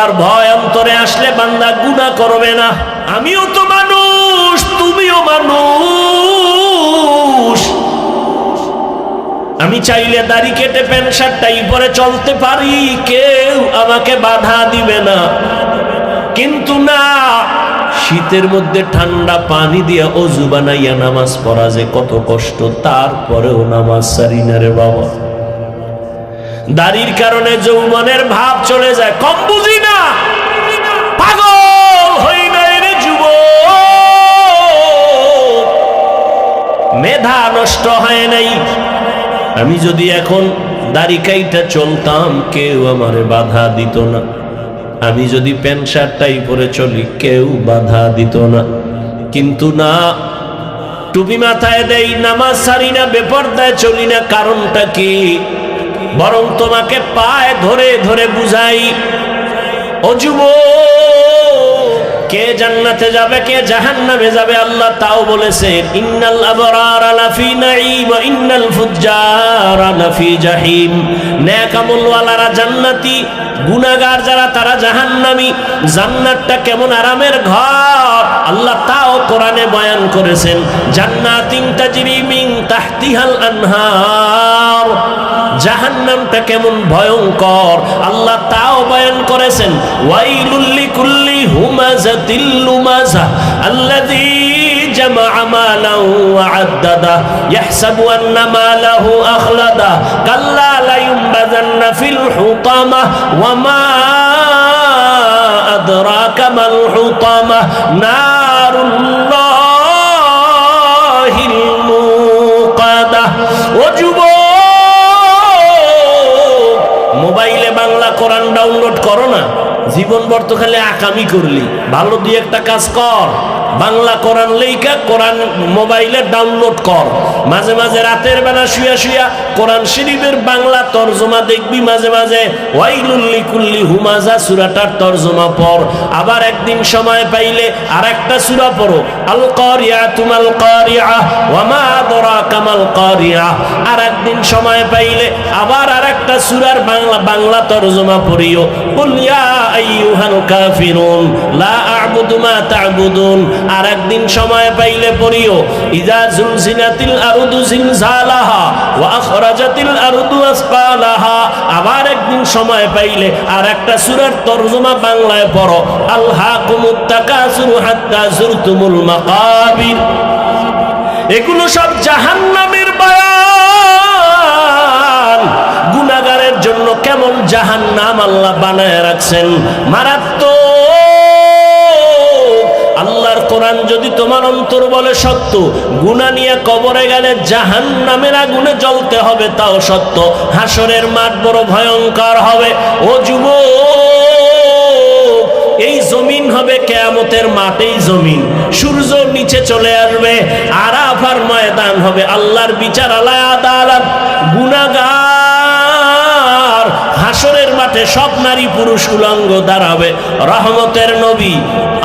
আল্লাহর ভয় অন্তরে আসলে বান্দা গুনাহ করবে না। আমিও তো মানুষ, তুমিও মানুষ। আমি চাইলে দাড়ি কেটে প্যান্ট শার্টটাই পরে চলতে পারি, কেউ আমাকে বাধা দিবে না। কিন্তু না, শীতের মধ্যে ঠান্ডা পানি দিয়ে অজু বানাইয়া নামাজ পড়া যে কত কষ্ট, তারপরেও নামাজ ছাড়ি না রে বাবা। দাড়ির কারণে যৌবনের ভাব চলে যায়, কম বুঝি না, পাগল হই নাই রে যুবক, মেধা নষ্ট হয় নাই। আমি যদি এখন দাড়ি কাইটা চলতাম, কেউ আমারে বাধা দিত না। আমি যদি প্যান্ট শার্টটাই পরে চলি, কেউ বাধা দিত না। কিন্তু না, টুপি মাথায় দেই, নামাজ ছাড়ি না, বেপরদায় চলি না। কারণটা কি? বরং তোমাকে পায়ে ধরে ধরে বুঝাই, ও যুবক, কে জান্নাতে যাবে কে জাহান্নামে যাবে আল্লাহ তাও বলেছেন, ইন্নাল আবরারা লাফি নাঈম ওয়া ইন্নাল ফুজ্জারা লাফি জাহিম। নেক আমলওয়ালারা জান্নাতি, গুনাহগার যারা তারা জাহান্নামী। জান্নাতটা কেমন আরামের ঘর আল্লাহ তাও কোরআনে বয়ান করেছেন, জান্নাতিন তাজরি মিন তাহতিহাল আনহার। জাহান্নামটা কেমন ভয়ঙ্কর আল্লাহ তাও বয়ান করেছেন, ওয়াইলুল লিকুল্লি হুমাযাতিল লুমাযা আল্লাযী জামাআ মালাহু ওয়া আদ্দাদা ইয়াহসাবু আন্না মালাহু আখলাদা কাল্লা লা ইউনবাযান্না ফিল হুতামা ওয়া মা আদরাকা মাল হুতামা নারুল্লাহিল মুকাদা। ও যুবক, মোবাইলে বাংলা কোরআন ডাউনলোড করো না, জীবন বর্ত খালি আকামি করলি। ভালো দুই একটা কাজ কর, বাংলা কোরআন লেখা কোরআন মোবাইলে ডাউনলোড কর। মাঝে মাঝে রাতের বেলা শুয়া শুয়া কোরআন শরীফের বাংলা তরজমা দেখবি, মাঝে মাঝে ওয়াইলুল লিকুল্লি হুমাযা সূরাটার তরজমা পড়। আবার একদিন সময় পাইলে আর একটা সূরা পড়ো, আল কারিয়াতু মাল কারিয়া ওয়া মা আদরাকা মাল কারিয়া। আর একদিন সময় পাইলে আবার আরেকটা সূরার বাংলা তরজমা পড়িও, কুল ইয়া আইয়ুহাল কাফিরুন লা আ'বুদু মা তা'বুদুন। আর একদিন সময় পাইলে পড়িও, ইযা যুলজিলাতিল আরদু জিলজালাহা ওয়া আখরাজাতিল আরদু আসকালাহা। আবার একদিন সময় পাইলে আর একটা সূরার তরজমা বাংলায় পড়ো, আলহাকুমুত তাকাসুরু হাত্তা যুরতুমুল মাকাবির। এগুলো সব জাহান্নামের বয়ান। গুনাহগারের জন্য কেমন জাহান্নাম আল্লাহ বানায় রাখছেন, মারাত্মক। আল্লাহর কোরআন যদি তোমার অন্তর বলে সত্য, গুনাহ নিয়ে কবরে গেলে জাহান্নামের আগুনে জ্বলতে হবে তাও সত্য। হাসরের মাঠ বড় ভয়ঙ্কর হবে। ও যুবক, এই জমিন হবে কিয়ামতের মাঠেই জমিন, সূর্য নিচে চলে আসবে, আরাফার ময়দান হবে, আল্লাহর বিচার আলায় আদালত। গুনাহগার হাসরের মাঠে সব নারী পুরুষ উলঙ্গ দাঁড়াবে। রহমতের নবী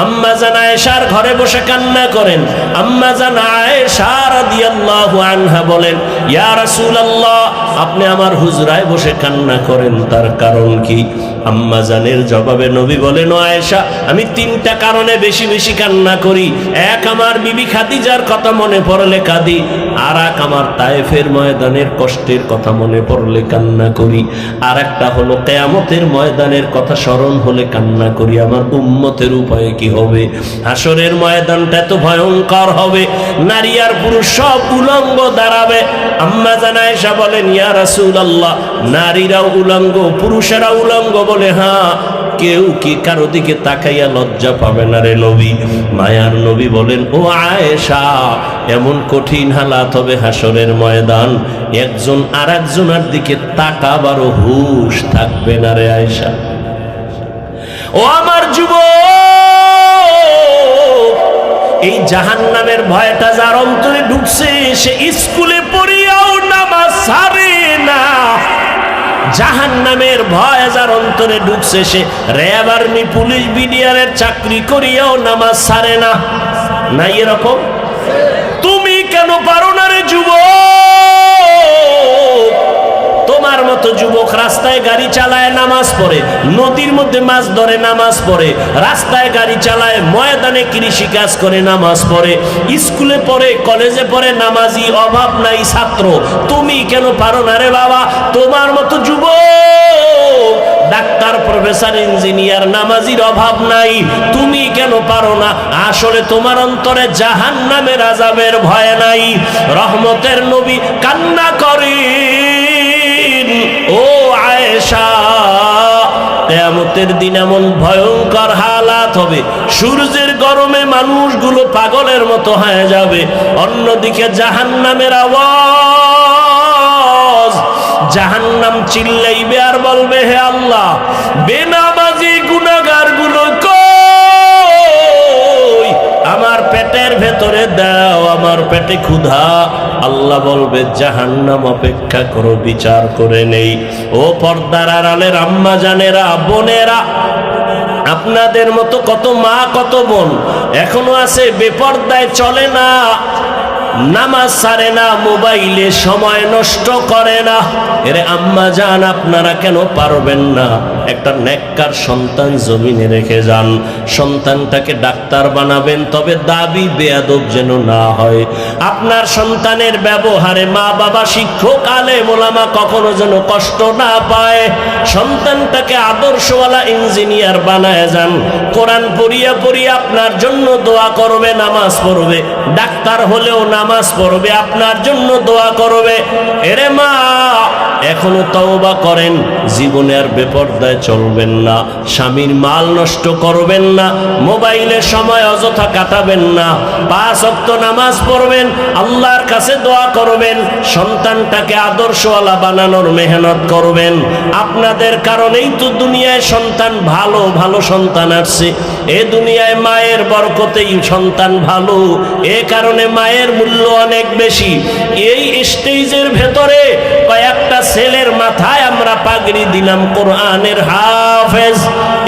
আম্মা জান আয়েশার ঘরে বসে কান্না করেন। আম্মা জান আয়েশা রাদিয়াল্লাহু আনহা বলেন, ইয়া রাসূলুল্লাহ, আপনি আমার হুজরায় বসে কান্না করেন, তার কারণ কি? আম্মা জানের জবাবে নবী বলেন, ও আয়েশা, আমি তিনটা কারণে বেশি বেশি কান্না করি। এক, আমার বিবি খাদিজার কথা মনে পড়লে কাঁদি। আর এক, আমার তায়েফের ময়দানের কষ্টের কথা মনে পড়লে কান্না করি। আর একটা হলো কিয়ামতের ময়দানের কথা স্মরণ হলে কান্না করি। আমার উম্মতের উপায় কি হবে? হাসরের ময়দানটা তো ভয়ঙ্কর হবে, নারী আর পুরুষ সব উলঙ্গ দাঁড়াবে। আম্মা জান আয়েশা বলেন, ইয়া রাসূলুল্লাহ, নারীরাও উলঙ্গ পুরুষেরা উলঙ্গ? বলে, হ্যাঁ। কেউ কি কারো দিকে তাকাইয়া লজ্জা পাবে না রে নবী? মায়ার নবী বলেন, ও আয়েশা, এমন কঠিন হালাত হবে হাসরের ময়দান, একজন আর একজনের দিকে তাকাবারও হুঁশ থাকবে না রে আয়েশা। ও আমার যুবক, এই জাহান্নামের ভয়টা যার অন্তরে ঢুকছে, সে স্কুলে পড়িয়াও নামাজ ছাড়ে না। জাহান্নামের ভয় যার অন্তরে ঢুকছে, সে র্যাব, আর্মি, পুলিশ, বিডিআরের চাকরি করিয়াও নামাজ ছাড়ে না। নাই এরকম? তুমি কেন পারো না রে যুবক? তোমার মতো যুবক রাস্তায় গাড়ি চালায় নামাজ পড়ে, নদীর মধ্যে মাছ ধরে নামাজ পড়ে, রাস্তায় গাড়ি চালায়, ময়দানে কৃষি কাজ করে নামাজ পড়ে, স্কুলে পড়ে, কলেজে পড়ে, নামাজি অভাব নাই ছাত্র। তুমি কেন পারো না রে বাবা? তোমার মতো যুবক ডাক্তার, প্রফেসর, ইঞ্জিনিয়ার, নামাজির অভাব নাই, তুমি কেন পারো না? আসলে তোমার অন্তরে জাহান্নামের আযাবের ভয় নাই। রহমতের নবী কান্না করেন, ও আয়েশা, কিয়ামতের দিন এমন ভয়ঙ্কর হালাত হবে, সূর্যের গরমে মানুষগুলো পাগলের মতো হয়ে যাবে, অন্যদিকে জাহান্নামের আওয়াজ, জাহান্নাম চিল্লাইবে আর বলবে, হে আল্লাহ, বেনামাজি গুনাহগার গুলো কই? আমার পেটের ভেতরে দাও, আমার পেটে ক্ষুধা। আল্লাহ বলবে, জাহান্নাম অপেক্ষা করো, বিচার করে নেই। ও পর্দার আড়ালের আম্মা জানেরা, বোনেরা, আপনাদের মতো কত মা, কত বোন এখনো আছে বেপর্দায় চলে না, নামাজ ছাড়ে না, মোবাইলে সময় নষ্ট করে না। এরে আম্মা জান, আপনারা কেন পারবেন না? একটা নেককার সন্তান জমিনে রেখে যান, সন্তানটাকে ডাক্তার বানাবেন, তবে দাবি বেয়াদব যেন না হয়। আপনার সন্তানের ব্যবহারে মা বাবা, শিক্ষক, আলেম ওলামা কখনো যেন কষ্ট না পায়। সন্তানটাকে আদর্শওয়ালা ইঞ্জিনিয়ার বানায় যান, কোরআন পড়িয়া পড়িয়া আপনার জন্য দোয়া করবে, নামাজ পড়বে, ডাক্তার হলেও নামাজ পড়বে, আপনার জন্য দোয়া করবে। এরে মা, এখনো তওবা করেন, জীবনে আর বেপরদায় চলবেন না, স্বামীর মাল নষ্ট করবেন না, মোবাইলে সময় অযথা কাটাবেন না, 5 ওয়াক্ত নামাজ পড়বেন, আল্লাহর কাছে দোয়া করবেন, সন্তানটাকে আদর্শওয়ালা বানানোর মেহনত করবেন। আপনাদের কারণেই তো দুনিয়ায় সন্তান ভালো ভালো সন্তান আসছে। এ দুনিয়ায় মায়ের বরকতেই সন্তান ভালো, এ কারণে মায়ের মূল্য অনেক বেশি। এই স্টেজের ভেতরে কয়েকটা ছেলের মাথায় আমরা পাগড়ি দিলাম, কোরআনের হাফেজ,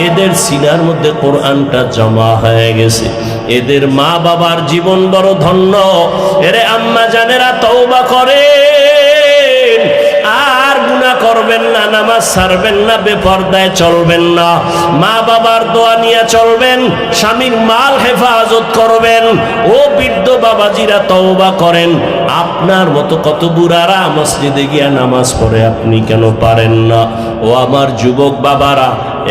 এদের সিনার মধ্যে কোরআনটা জমা হয়ে গেছে, এদের মা বাবার জীবন বড় ধন্য। এরে আম্মা জানেরা, তওবা করেন, আর গুনাহ করবেন না, নামাজ ছাড়বেন না, বেপরদায় চলবেন না, মা বাবার দোয়া নিয়ে চলবেন, স্বামীর মাল হেফাজত করবেন। ও বৃদ্ধ বাবাজিরা, তওবা করেন। আপনার মতো কত বুড়ারা মসজিদে গিয়া নামাজ পড়ে, আপনি কেন পারেন না? ও আমার যুবক বাবারা,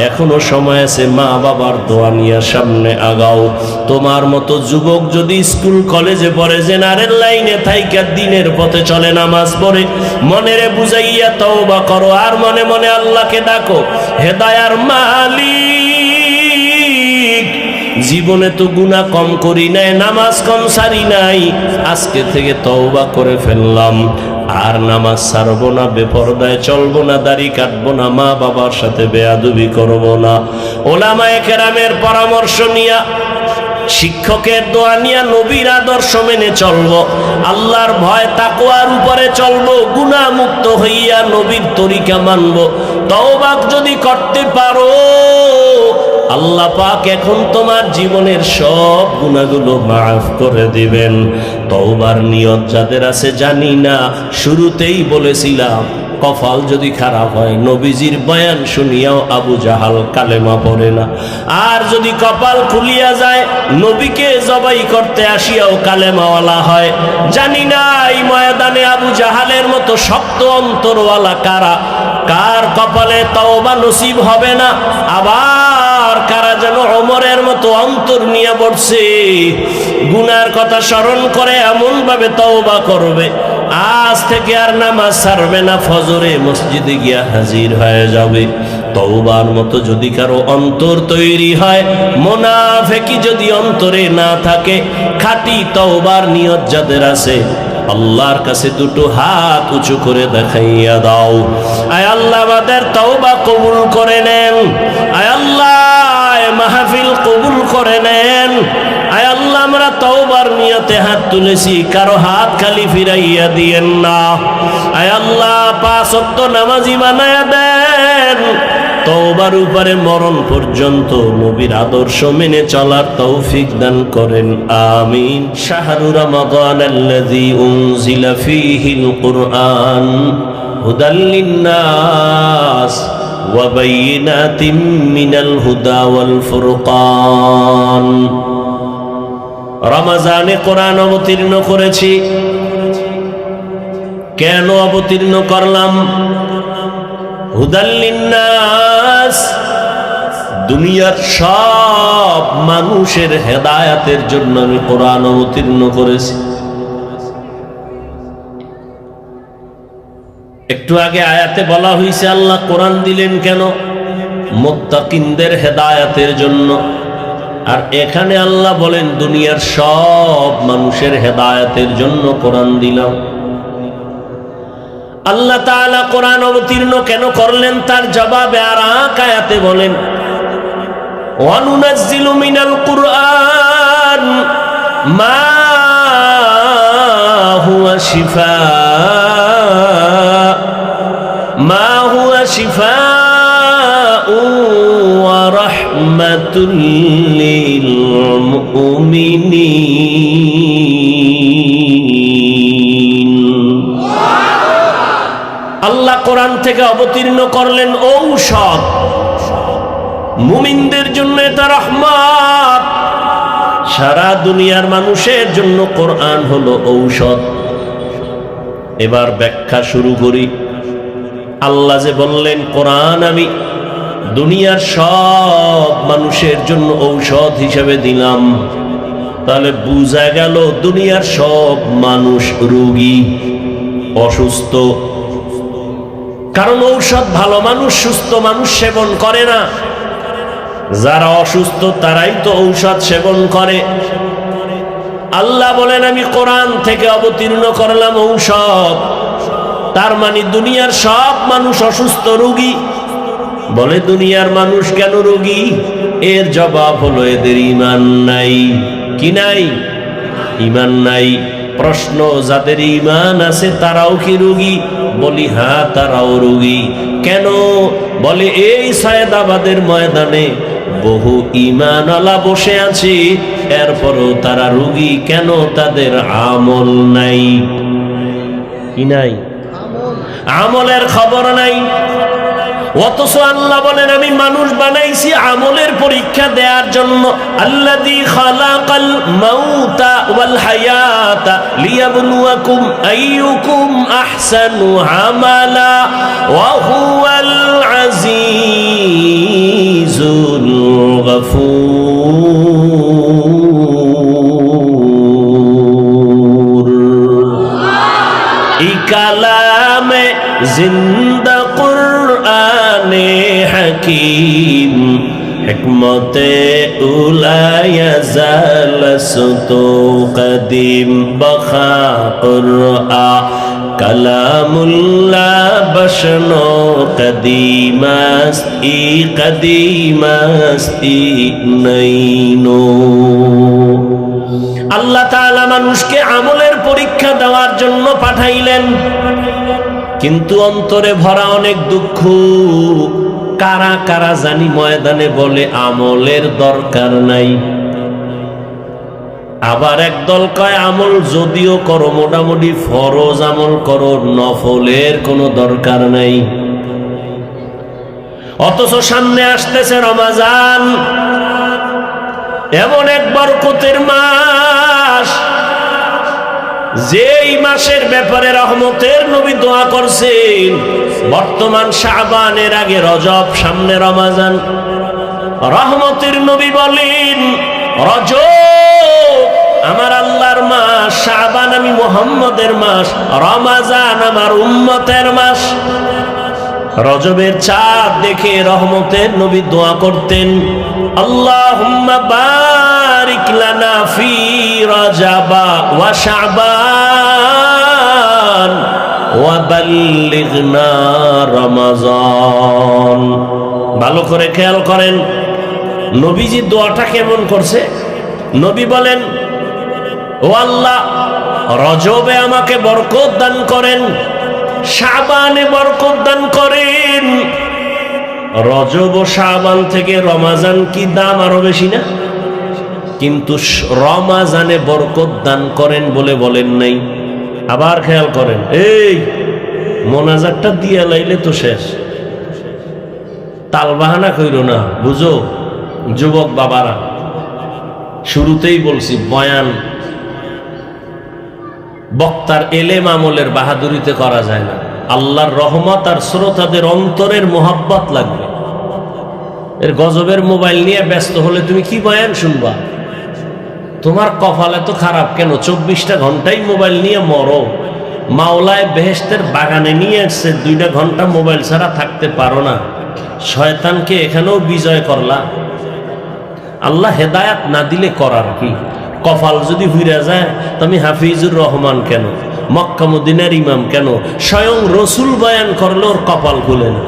এখনো সময় আছে, মা বাবার দোয়া নিয়ে সামনে আগাও। তোমার মতো যুবক যদি স্কুল কলেজে পড়ে, জেনারেল লাইনে থাইকা দিনের পথে চলে, নামাজ পড়ে, মনেরে বুঝাইয়া তওবা করো, আর মনে মনে আল্লাহকে ডাকো, হে দয়ার মালিক, জীবনে তো গুনাহ কম করি নাই, নামাজ কম সারি নাই, আজকে থেকে তওবা করে ফেললাম, আর নামাজ ছাড়বো না, বেপরদায় চলবো না, দাড়ি কাটবো না, মা বাবার সাথে বেয়াদবি করবো না। ওলামায়ে কেরামের পরামর্শ নিয়া, শিক্ষকের দোয়া নিয়া, নবীর আদর্শ মেনে চলবো, আল্লাহর ভয় তাকওয়ার উপরে চলবো, গুনাহ মুক্ত হইয়া নবীর তরিকা মানবো। তওবা যদি করতে পারো, আল্লাহ পাক এখন তোমার জীবনের সব গুনাহগুলো মাফ করে দিবেন। তওবার নিয়ত যাদের আছে জানি না, শুরুতেই বলেছিলাম, কপাল যদি খারাপ হয়, নবীজির বয়ান শুনিয়াও আবু জাহাল কালেমা পড়ে না, আর যদি কপাল খুলিয়া যায়, নবীকে জবাই করতে আসিয়াও কালেমাওয়ালা হয়। জানি না এই ময়দানে আবু জাহালের মতো শক্ত অন্তরওয়ালা কারা, কার কপালে তওবা নসিব হবে না, আবার কারা যেন ওমরের মতো অন্তর নিয়ে বসছে, গুনার কথা স্মরণ করে এমন ভাবে তওবা করবে, আজ থেকে আর নামাজ ছাড়বে না, ফজরে মসজিদে গিয়া হাজির হয়ে যাবে। তওবার মতো যদি কারো অন্তর তৈরি হয়, মুনাফিকি যদি অন্তরে না থাকে, খাঁটি তওবার নিয়ত যাদের আছে, আল্লাহর কাছে দুটো হাত উঁচু করে দেখাইয়া দাও, আয় আল্লাহ আমাদের তওবা কবুল করে নেন, আয় আল্লাহ মাহফিল কবুল করে নেন, আয় আল্লাহ আমরা তওবার নিয়তে হাত তুলেছি, কারো হাত খালি ফিরাইয়া দিয়েন না, আয় আল্লাহ 5 ওয়াক্ত নামাজি বানায়া দেন, তওবার উপরে মরণ পর্যন্ত নবীর আদর্শ মেনে চলার তৌফিক দান করেন, আমিন। শাহরু রমাদানাল্লাযী উনজিলা ফীহিল কুরআন হুদাল লিন্নাস ওয়া বাইয়িনাতিম মিনাল হুদা ওয়াল ফুরকান। রমজানে কোরআন অবতীর্ণ করেছি। কেন অবতীর্ণ করলাম? হুদাল লিন্নাস, দুনিয়ার সব মানুষের হেদায়াতের জন্য আমি কোরআন অবতীর্ণ করেছি। একটু আগে আয়াতে বলা হয়েছে আল্লাহ কোরআন দিলেন কেন? মুত্তাকিনদের হেদায়াতের জন্য। আর এখানে আল্লাহ বলেন দুনিয়ার সব মানুষের হেদায়াতের জন্য কোরআন দিলাম। আল্লাহ তাআলা কোরআন অবতীর্ণ কেন করলেন তার জবাবে আর এক আয়াতে বলেন ওয়া নুনাজ্জিলু মিনাল কুরআন মা হুয়া শিফাউ ওয়া রাহমাতুল লিল মুমিনিন। আল্লাহ কোরআন থেকে অবতীর্ণ করলেন ঔষধ, মুমিনদের জন্য এটা রহমত। সারা দুনিয়ার মানুষের জন্য কোরআন হলো ঔষধ। এবার ব্যাখ্যা শুরু করি। আল্লাহ যে বললেন কোরআন আমি দুনিয়ার সব মানুষের জন্য ঔষধ হিসেবে দিলাম, তাহলে বুঝা গেল দুনিয়ার সব মানুষ রোগী, অসুস্থ। কারণ ঔষধ ভালো মানুষ, সুস্থ মানুষ সেবন করে না। যারা অসুস্থ তারাই তো ঔষধ সেবন করে। আল্লাহ বলেন আমি কোরআন থেকে অবতীর্ণ করলাম ঔষধ, তার মানে দুনিয়ার সব মানুষ অসুস্থ, রোগী। বলে দুনিয়ার মানুষ কেন রোগী? এর জবাব হলো এদের ঈমান নাই। কি নাই? ঈমান নাই। প্রশ্ন, যাদের ঈমান আছে তারাও কি রোগী? বলি হ্যাঁ, তারাও রোগী। কেন? বলে এই সায়েদাবাদের ময়দানে বহু ঈমানওয়ালা বসে আছে, এরপরও তারা রোগী কেন? তাদের আমল নাই। কি নাই? আমলের খবর নাই। অথচ আল্লাহ বলেন আমি মানুষ বানাইছি আমলের পরীক্ষা দেওয়ার জন্য। আল্লাযী খালাকাল মাউতা ওয়াল হায়াতা লিয়াবলুয়াকুম আইয়ুকুম আহসানু আমালা ওয়া হুয়াল আজিজুল গফুর। এই কালামে জিন্দা কুরআনে হাকিম হিকমতে উলায়া জালসতু কদিম বখা কুরআন কালামুল্লাহ বশনো কদিমাস্তি নৈনো। আল্লাহ তাআলা মানুষকে আমলের পরীক্ষা দেওয়ার জন্য পাঠাইলেন, কিন্তু অন্তরে ভরা অনেক দুঃখ। কারা কারা জানি ময়দানে বলে আমলের দরকার নাই। আবার একদল কয় আমল যদিও করো মোটামুটি ফরজ আমল করো, নফলের কোনো দরকার নাই। অথচ সামনে আসতেছে রমজান, এমন এক বরকতের মাস, যেই মাসের ব্যাপারে রহমতের নবী দোয়া করছেন। বর্তমান শাবানের আগে রজব, সামনে রমজান। রহমতের নবী বলেন রজব আমার আল্লাহর মাস, শাবান আমি মুহাম্মদের মাস, রমজান আমার উম্মতের মাস। রজবের চাঁদ দেখে রহমতের নবী দোয়া করতেন আল্লাহুম্মা বারিক লানা ফি রজবা ওয়া শাবান ওয়া বাল্লিগনা রমজান। ভালো করে খেয়াল করেন নবীজি দোয়াটা কেমন করছে। নবী বলেন ও আল্লাহ, রজবে আমাকে বরকত দান করেন, শাবানে বরকত দান করেন। রজব ও শাবান থেকে রমজান কি দাম আরো বেশি না? কিন্তু রমজানে বরকত দান করেন বলে বলেন নাই। আবার খেয়াল করেন, এই মোনাজাতটা দিয়ে লাইলে তো শেষ। তালবাহানা কইরো না, বুঝো যুবক বাবারা। শুরুতেই বলছি, বয়ান বক্তার এলেম আমলের বাহাদুরিতে করা যায় না। আল্লাহর রহমত আর শ্রোতাদের অন্তরের মোহাব্বত লাগবে। এর গজবের মোবাইল নিয়ে ব্যস্ত হলে তুমি কি বয়ান শুনবা? তোমার কপাল এত খারাপ কেন? 24টা ঘন্টাই মোবাইল নিয়ে মরো। মাওলায় বেহেশতের বাগানে নিয়ে এসছে, 2টা ঘন্টা মোবাইল ছাড়া থাকতে পারো না। শয়তানকে এখানেও বিজয় করলা। আল্লাহ হেদায়াত না দিলে করার কি? কপাল যদি হুইরা যায়, তুমি হাফিজুর রহমান কেন, মক্কা মদিনার ইমাম কেন, স্বয়ং রসুল বয়ান করলে ওর কপাল খুলে না।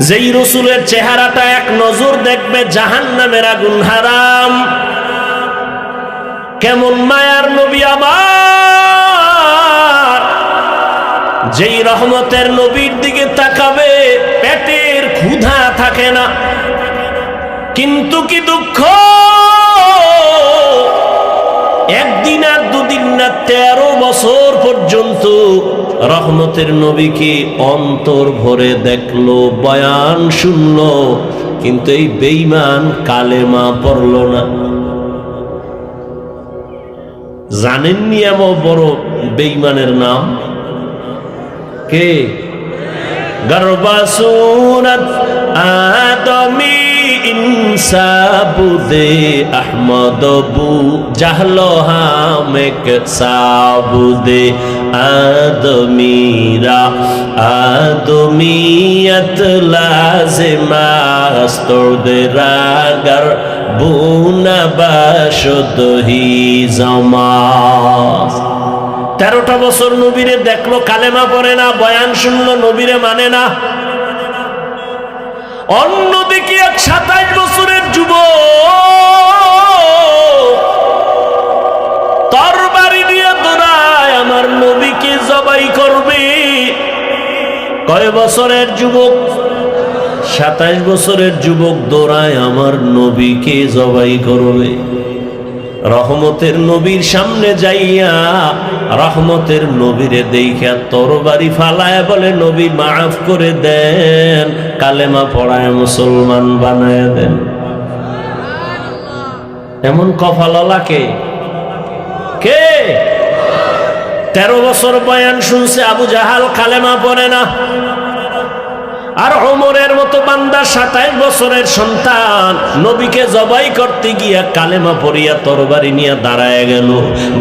যেই রসুলের চেহারাটা এক নজর দেখবে জাহান্নামের আগুন হারাম। কেমন মায়ার নবী আমার, যেই রহমতের নবীর দিকে তাকাবে পেটের ক্ষুধা থাকে না। কিন্তু কি দুঃখ, একদিন আর দুদিন না, 13 বছর পর্যন্ত রহমতের নবীকে অন্তর ভরে দেখলো, বয়ান শুনলো, কিন্তু এই বেঈমান কালেমা পড়ল না। জানেননি এমন বড় বেঈমানের নাম কে? গর্বাসুরত আদমি ইনসাবুদে আহমদবু জাহলো হামেক সাবুদে আদমিরা আদমিয়ত লাজিমাস্তদে রাগর বুনা বাশদহি জামাস। 13টা বছর নবীরে দেখলো, কালেমা পড়ে না, বয়ান শুনলো, নবীরে মানে না। অন্যদিকে এক 27 বছরের যুবক তরবারি নিয়ে দৌড়ায়, আমার নবীকে জবাই করবে। কয় বছরের যুবক? 27 বছরের যুবক দৌড়ায়, আমার নবীকে জবাই করবে। রহমতের নবীর সামনে যাইয়া রহমতের নবীরে দেইখা তরবারি ফালায় বলে, নবী মাফ করে দেন, কালেমা পড়ায় মুসলমান বানায় দেন। এমন কপালওয়ালা কে? কে? 13 বছর বয়ান শুনছে আবু জাহাল, কালেমা পড়ে না। আর ওমরের মতো বান্দা 27 বছরের সন্তান নবীকে জবাই করতে গিয়া কালেমা পড়িয়া তরবারি নিয়ে দাঁড়ায় গেল।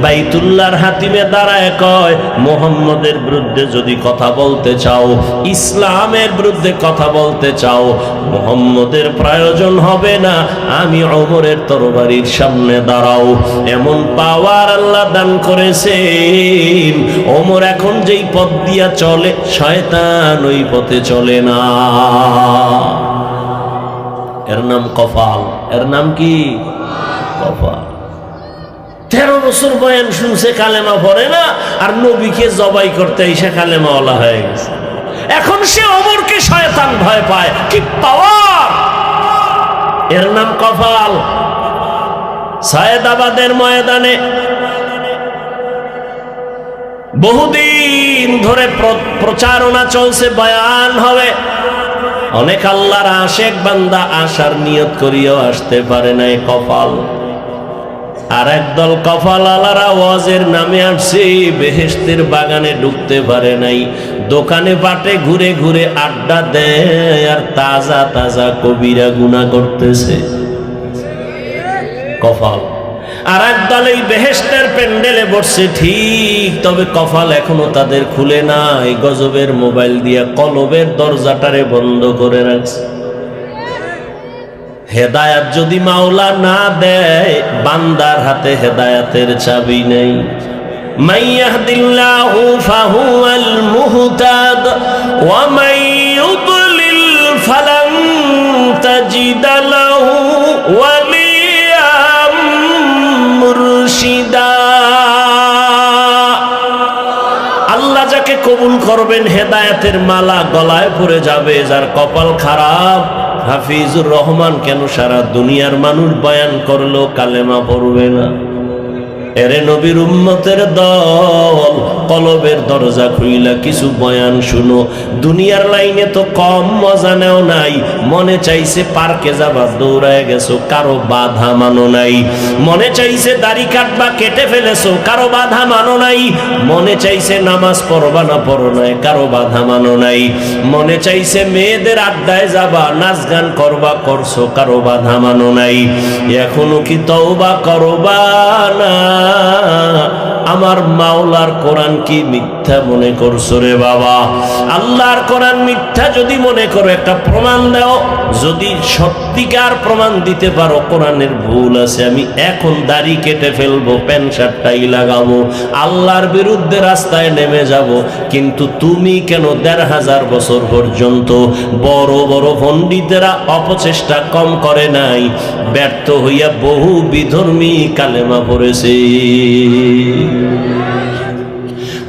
বাইতুল্লাহর হাতিমে দাঁড়ায় কয়, মুহাম্মদের বিরুদ্ধে যদি কথা বলতে চাও, ইসলামের বিরুদ্ধে কথা বলতে চাও, মুহাম্মদের প্রয়োজন হবে না, আমি ওমরের তরবারির সামনে দাঁড়াও। এমন পাওয়ার আল্লাহ দান করেছেন, ওমর এখন যেই পথ দিয়া চলে, শয়তান ওই পথে চলে না। এর নাম কপাল। এর নাম কি? কপাল। 13 বছর বয়ান শুনছে, কালেমা পড়ে না, আর নবীকে জবাই করতে এসে কালেমাওয়ালা হয়ে গেছে। এখন সে ওমরকে শয়তান ভয় পায়। কি পাওয়ার! এর নাম কপাল। সায়েদাবাদের ময়দানে বহুদিন ধরে প্রচারণা চলছে, বয়ান হবে। অনেক আল্লাহর আশেক বান্দা আসার নিয়ত করিয়াও আসতে পারে নাই, কপাল। আর একদল কপাল আলারা ওয়াজের নামে আসছে, বেহেশতের বাগানে ঢুকতে পারে নাই। দোকানে বাটে ঘুরে ঘুরে আড্ডা দেয়, আর তাজা তাজা কবিরা গুনাহ করতেছে। কপাল। আর একদল এই বেহেশতের প্যান্ডেলে বসছে ঠিক, তবে কপাল এখনো তাদের খুলে নাই। গজবের মোবাইল দিয়া কলবের দরজাটারে বন্ধ করে রাখছে। হেদায়াত যদি মাওলা না দেয়, বান্দার হাতে হেদায়াতের চাবি নেই। মান ইয়াহদিল্লাহু ফাহুয়াল মুহতাদ ওয়া মান ইউদ্লিল ফালান তাজিদা লাহু ওয়ালিয়াম মুরশিদা। আল্লাহ যাকে কবুল করবেন, হেদায়েতের মালা গলায় পড়ে যাবে। যার কপাল খারাপ, হাফিজুর রহমান কেন সারা দুনিয়ার মানুষ বয়ান করলো কালেমা পড়বে না? এরে নবীর উম্মতের দল, কলবের দরজা খুইলা কিছু বয়ান শুনো। দুনিয়ার লাইনে তো কম মজা নেও নাই। মনে চাইছে পার্কে যাবা, দৌড়ায় গেছো, কারো বাধা মানো নাই। মনে চাইছে দাড়ি কাটবা, কেটে ফেলেছো, কারো বাধা মানো নাই। মনে চাইছে নামাজ পড়বা না, পড়ো নাই, কারো বাধা মানো নাই। মনে চাইছে মেয়েদের আড্ডায় যাবা, নাচ গান করবা, করছো, কারো বাধা মানো নাই। এখনো কি তওবা করবা না? আমার মাওলার কোরআন কি মিথ্যা মনে করছো রে বাবা? আল্লাহর কোরআন মিথ্যা যদি মনে করো, একটা প্রমাণ দাও। যদি সত্যিকার প্রমাণ দিতে পারো কোরআনের ভুল আছে, আমি এখন দাড়ি কেটে ফেলবো, প্যান্ট শার্টটাই লাগাবো, আল্লাহর বিরুদ্ধে রাস্তায় নেমে যাব। কিন্তু তুমি কেন ১৫০০ বছর পর্যন্ত বড় বড় পণ্ডিতেরা অপচেষ্টা কম করে নাই, ব্যর্থ হইয়া বহু বিধর্মী কালেমা পড়েছে।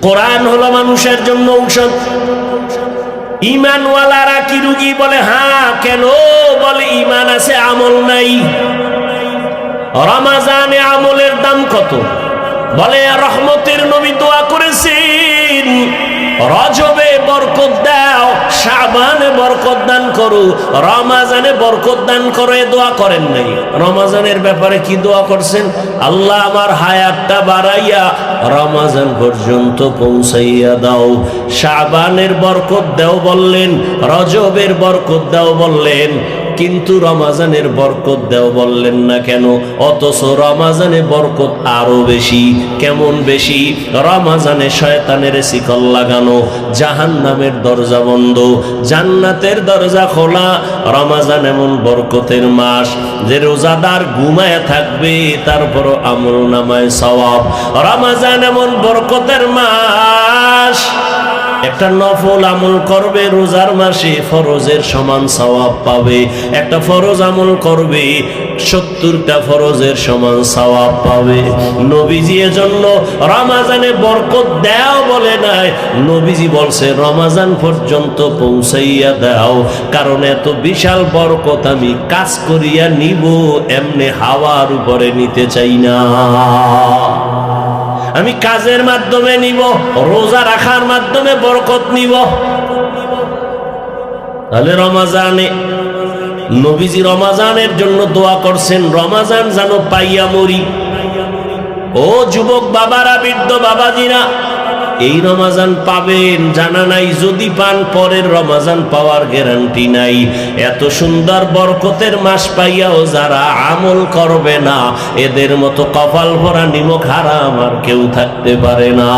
কোরআন হলো মানুষের জন্য ঔষধ। ঈমানওয়ালারা কি রোগী? বলে হ্যাঁ। কেন? বলে ঈমান আছে, আমল নাই। রমাজানে আমলের দাম কত? বলে রহমতের নবী দোয়া করেছেন, রজবে বরকত দাও, শাবানে বরকত দান করো, রমাজানে বরকত দান করো। এ দোয়া করেন নাই? রমাজানের ব্যাপারে কি দোয়া করছেন? আল্লাহ আমার হায়াতটা বাড়াইয়া রমাজান পর্যন্ত পৌঁছাইয়া দাও। শাবানের বরকত দাও বললেন, রজবের বরকত দাও বললেন, কিন্তু রমাজানের বরকত দাও বললেন না কেন? অথচ রমাজানে বরকত আরো বেশি। কেমন বেশি? রমাজানে শয়তানের শিকল লাগানো, জাহান্নামের দরজা বন্ধ, জান্নাতের দরজা খোলা। রমাজান এমন বরকতের মাস যে রোজাদার ঘুমায় থাকবে, তারপরও আমল নামায় সওয়াব। রমাজান এমন বরকতের মাস, একটা নফল আমল করবে রোজার মাসে, ফরজের সমান সওয়াব পাবে। একটা ফরজ আমল করবে, ৭০টা ফরজের সমান সওয়াব পাবে। নবীজি এজন্য রমাজানে বরকত দাও বলে নাই, নবীজি বলছে রমাজান পর্যন্ত পৌঁছাইয়া দাও। কারণ এত বিশাল বরকত আমি কাজ করিয়া নিব, এমনি হাওয়ার উপরে নিতে চাই না। আমি কাজের মাধ্যমে নিব, রোজা রাখার মাধ্যমে বরকত নিব। তাহলে রমাজানে নবীজি রমাজানের জন্য দোয়া করছেন, রমাজান যেন পাইয়া মরি। ও যুবক বাবারা, বৃদ্ধ বাবাজিরা, এই রমাজান পাবেন জানা নাই। যদি পান, পরের রমাজান পাওয়ার গ্যারান্টি নাই। এত সুন্দর বরকতের মাস পাইয়াও যারা আমল করবে না, এদের মতো কপাল ভরা নিমক হারাম আর কেউ থাকতে পারে না।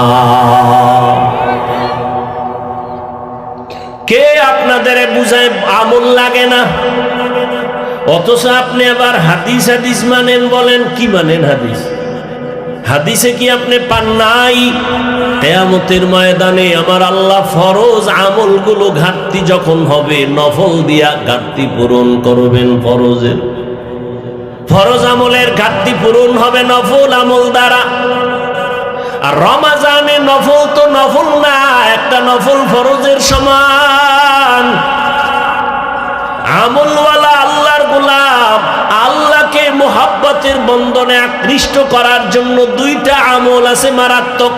কে আপনাদের বুঝায় আমল লাগে না? অথচ আপনি আবার হাদিস হাদিস মানেন। বলেন কি মানেন? হাদিস হাদিসে কি আপনি পান নাই? কিয়ামতের ময়দানে আমার আল্লাহ ফরজ আমলগুলো ঘাটতি যখন হবে, নফল দিয়া ঘাটতি পূরণ করবেন। ফরজ আমলের ঘাটতি পূরণ হবে নফল আমল দ্বারা। আর রমাজানে নফল তো নফল না, একটা নফল ফরজের সমান। আমলওয়ালা আল্লাহর গোলাম, আল্লাহকে মোহাব্বতের বন্ধনে আকৃষ্ট করার জন্য দুইটা আমল আছে মারাত্মক।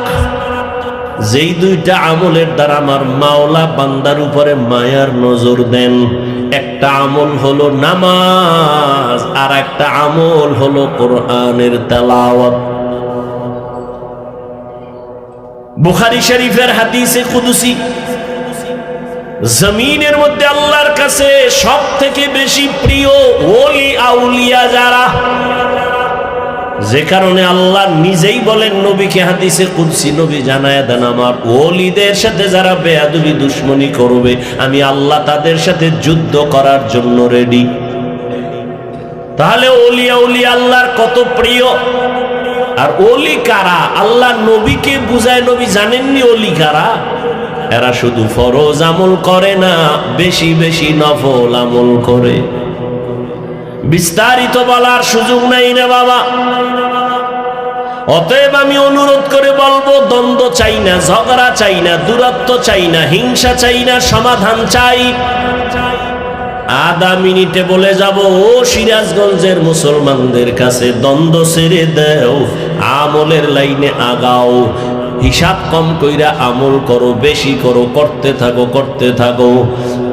যেই দুইটা আমলের দ্বারা আমার মাওলা বান্দার উপরে মায়ার নজর দেন। একটা আমল হলো নামাজ, আর একটা আমল হলো কোরআনের তেলাওয়াত। বুখারী শরীফের হাদিসে কুদসি, জমিনের মধ্যে আল্লাহর কাছে সব থেকে বেশি প্রিয় ওলি আউলিয়া যারা, যে কারণে আল্লাহ নিজেই বলেন নবীকে হাদিসে কুদসি, নবী জানায়া দেন আমার ওলিদের সাথে যারা বেয়াদবি দুশ্মনী করবে, আমি আল্লাহ তাদের সাথে যুদ্ধ করার জন্য রেডি। তাহলে ওলি আউলিয়া আল্লাহর কত প্রিয়। আর ওলি কারা? আল্লাহ নবীকে বুঝায়, নবী জানেননি ওলি কারা? এরা শুধু ফরজ আমল করে না, বেশি বেশি নফল আমল করে। বিস্তারিত বলার সুযোগ নাই রে বাবা। অতএব আমি অনুরোধ করে বলবো, দ্বন্দ্ব চাই না, ঝগড়া চাই না, দূরত্ব চাই না, হিংসা চাই না, সমাধান চাই। আধা মিনিটে বলে যাব, ও সিরাজগঞ্জের মুসলমানদের কাছে, দ্বন্দ্ব ছেড়ে দাও, আমলের লাইনে আগাও। হিসাব কম কইরা আমল করো, বেশি করো, করতে থাকো করতে থাকো।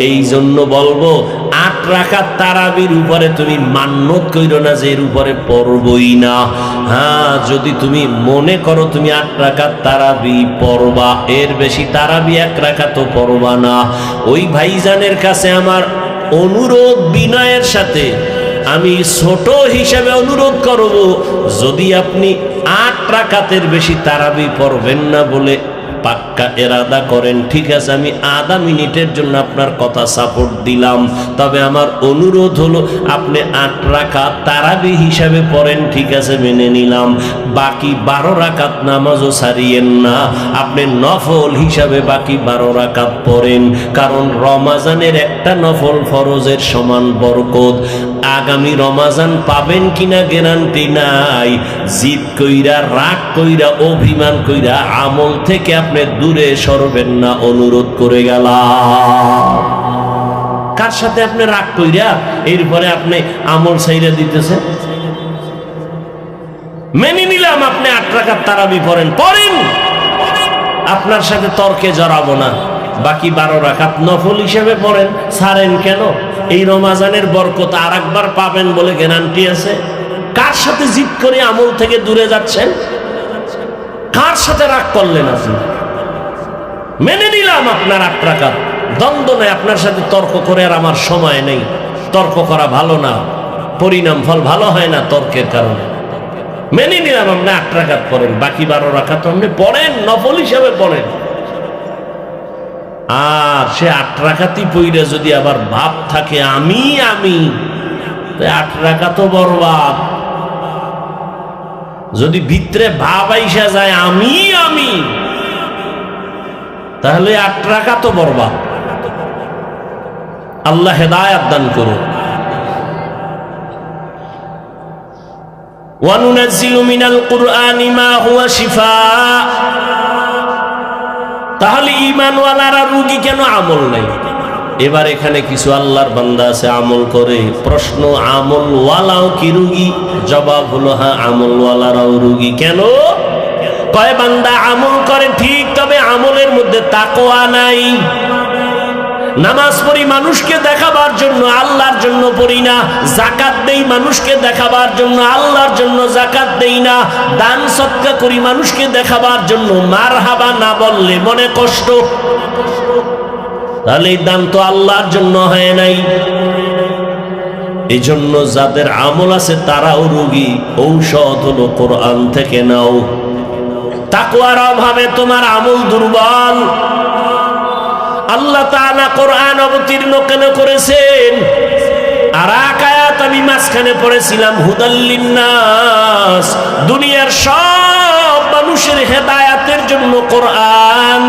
এই জন্য বলবো 8 রাকাত তারাবির উপরে তুমি মান্যত কইরো না যে এর উপরে পড়বই না। হ্যাঁ, যদি তুমি মনে করো তুমি 8 রাকাত তারাবি পড়বা, এর বেশি তারাবি 1 রাকাতও পড়বা না। ওই ভাইজানের কাছে আমার অনুরোধ, বিনয়ের সাথে আমি ছোট হিসাবে অনুরোধ করব, যদি আপনি 8 রাকাতের বেশি তারাবি পড়বেন না বলে পাক্কা এরাদা করেন, ঠিক আছে, আমি আধা মিনিটের জন্য আপনার কথা সাপোর্ট দিলাম, তবে আমার অনুরোধ হলো আপনি 8 রাকাত তারাবি হিসাবে পড়েন, ঠিক আছে, মেনে নিলাম। বাকি 12 রাকাত নামাজও ছাড়িয়েন না, আপনি নফল হিসাবে বাকি 12 রাকাত পড়েন, কারণ রমাজানের একটা নফল ফরজের সমান বরকত। আগামী রমাজান পাবেন কিনা গ্যারান্টি নাই। জিদ কইরা, রাগ কইরা, অভিমান কইরা আমল থেকে আপনি দূরে সরবেন না, অনুরোধ করে গেলাম। কার সাথে আপনি রাগ কইরা এরপরে আপনি আমল ছাইরা দিতেছেন? মেনে নিলাম আপনি 8 রাকাত তারাবি পড়েন, পড়েন, আপনার সাথে তর্কে জড়াবো না। বাকি 12 রাকাত নফল হিসেবে পড়েন, ছাড়েন কেন? এই রমাজানের বরকত আর একবার পাবেন বলে গ্যারান্টি আছে। কার সাথে জিদ করে আমল থেকে দূরে যাচ্ছেন? কার সাথে রাগ করলেন আপনি? মেনে নিলাম আপনার 8 রাকাত, দ্বন্দ্ব নেই, আপনার সাথে তর্ক করে আর আমার সময় নেই। তর্ক করা ভালো না, পরিণাম ফল ভালো হয় না তর্কের কারণে। মেনে নিলাম আপনি 8 রাকাত পড়েন, বাকি 12 রাকাত আপনি পড়েন, নফল হিসাবে পড়েন। আর সে 8 রাকাতই পইরা যদি আবার ভাব থাকে আমি 8 রাকাতও বরবাদ। যদি ভিতরে ভাব আইসা যায় আমি তাহলে 8 রাকাতও বরবাদ। আল্লাহ হেদায়েত দান করুন। ওয়ানুনাজ্জিলু মিনাল কুরআনি মা হুয়া শিফা। তাহলে ঈমানওয়ালারা রোগী কেন? আমল নাই। এবার এখানে কিছু আল্লাহর বান্দা আছে আমল করে, প্রশ্ন আমলওয়ালাও কি রোগী? জবাব হলো হ্যাঁ, আমলওয়ালারাও রোগী। কেন? কয় বান্দা আমল করে ঠিক, তবে আমলের মধ্যে তাকওয়া নাই। নামাজ পড়ি মানুষকে দেখাবার জন্য, আল্লাহর জন্য পড়ি না। যাকাত দেই মানুষকে দেখাবার জন্য, আল্লাহর জন্য যাকাত দেই না। দান সদকা করি মানুষকে দেখাবার জন্য, মারহাবা না বললে মনে কষ্ট। তাহলে এই দান তো আল্লাহর জন্য হয় নাই। এই জন্য যাদের আমল আছে তারাও রোগী। ঔষধ হলো কোরআন থেকে নাও। তাকওয়ার অভাবে তোমার আমল দুর্বল। আল্লাহ তাআলা কোরআন অবতীর্ণ কেন করেছেন? আর এক আয়াত আমি মাঝখানে পড়েছিলাম, হুদাল লিন্নাস, দুনিয়ার সব মানুষের হেদায়েতের জন্য কোরআন।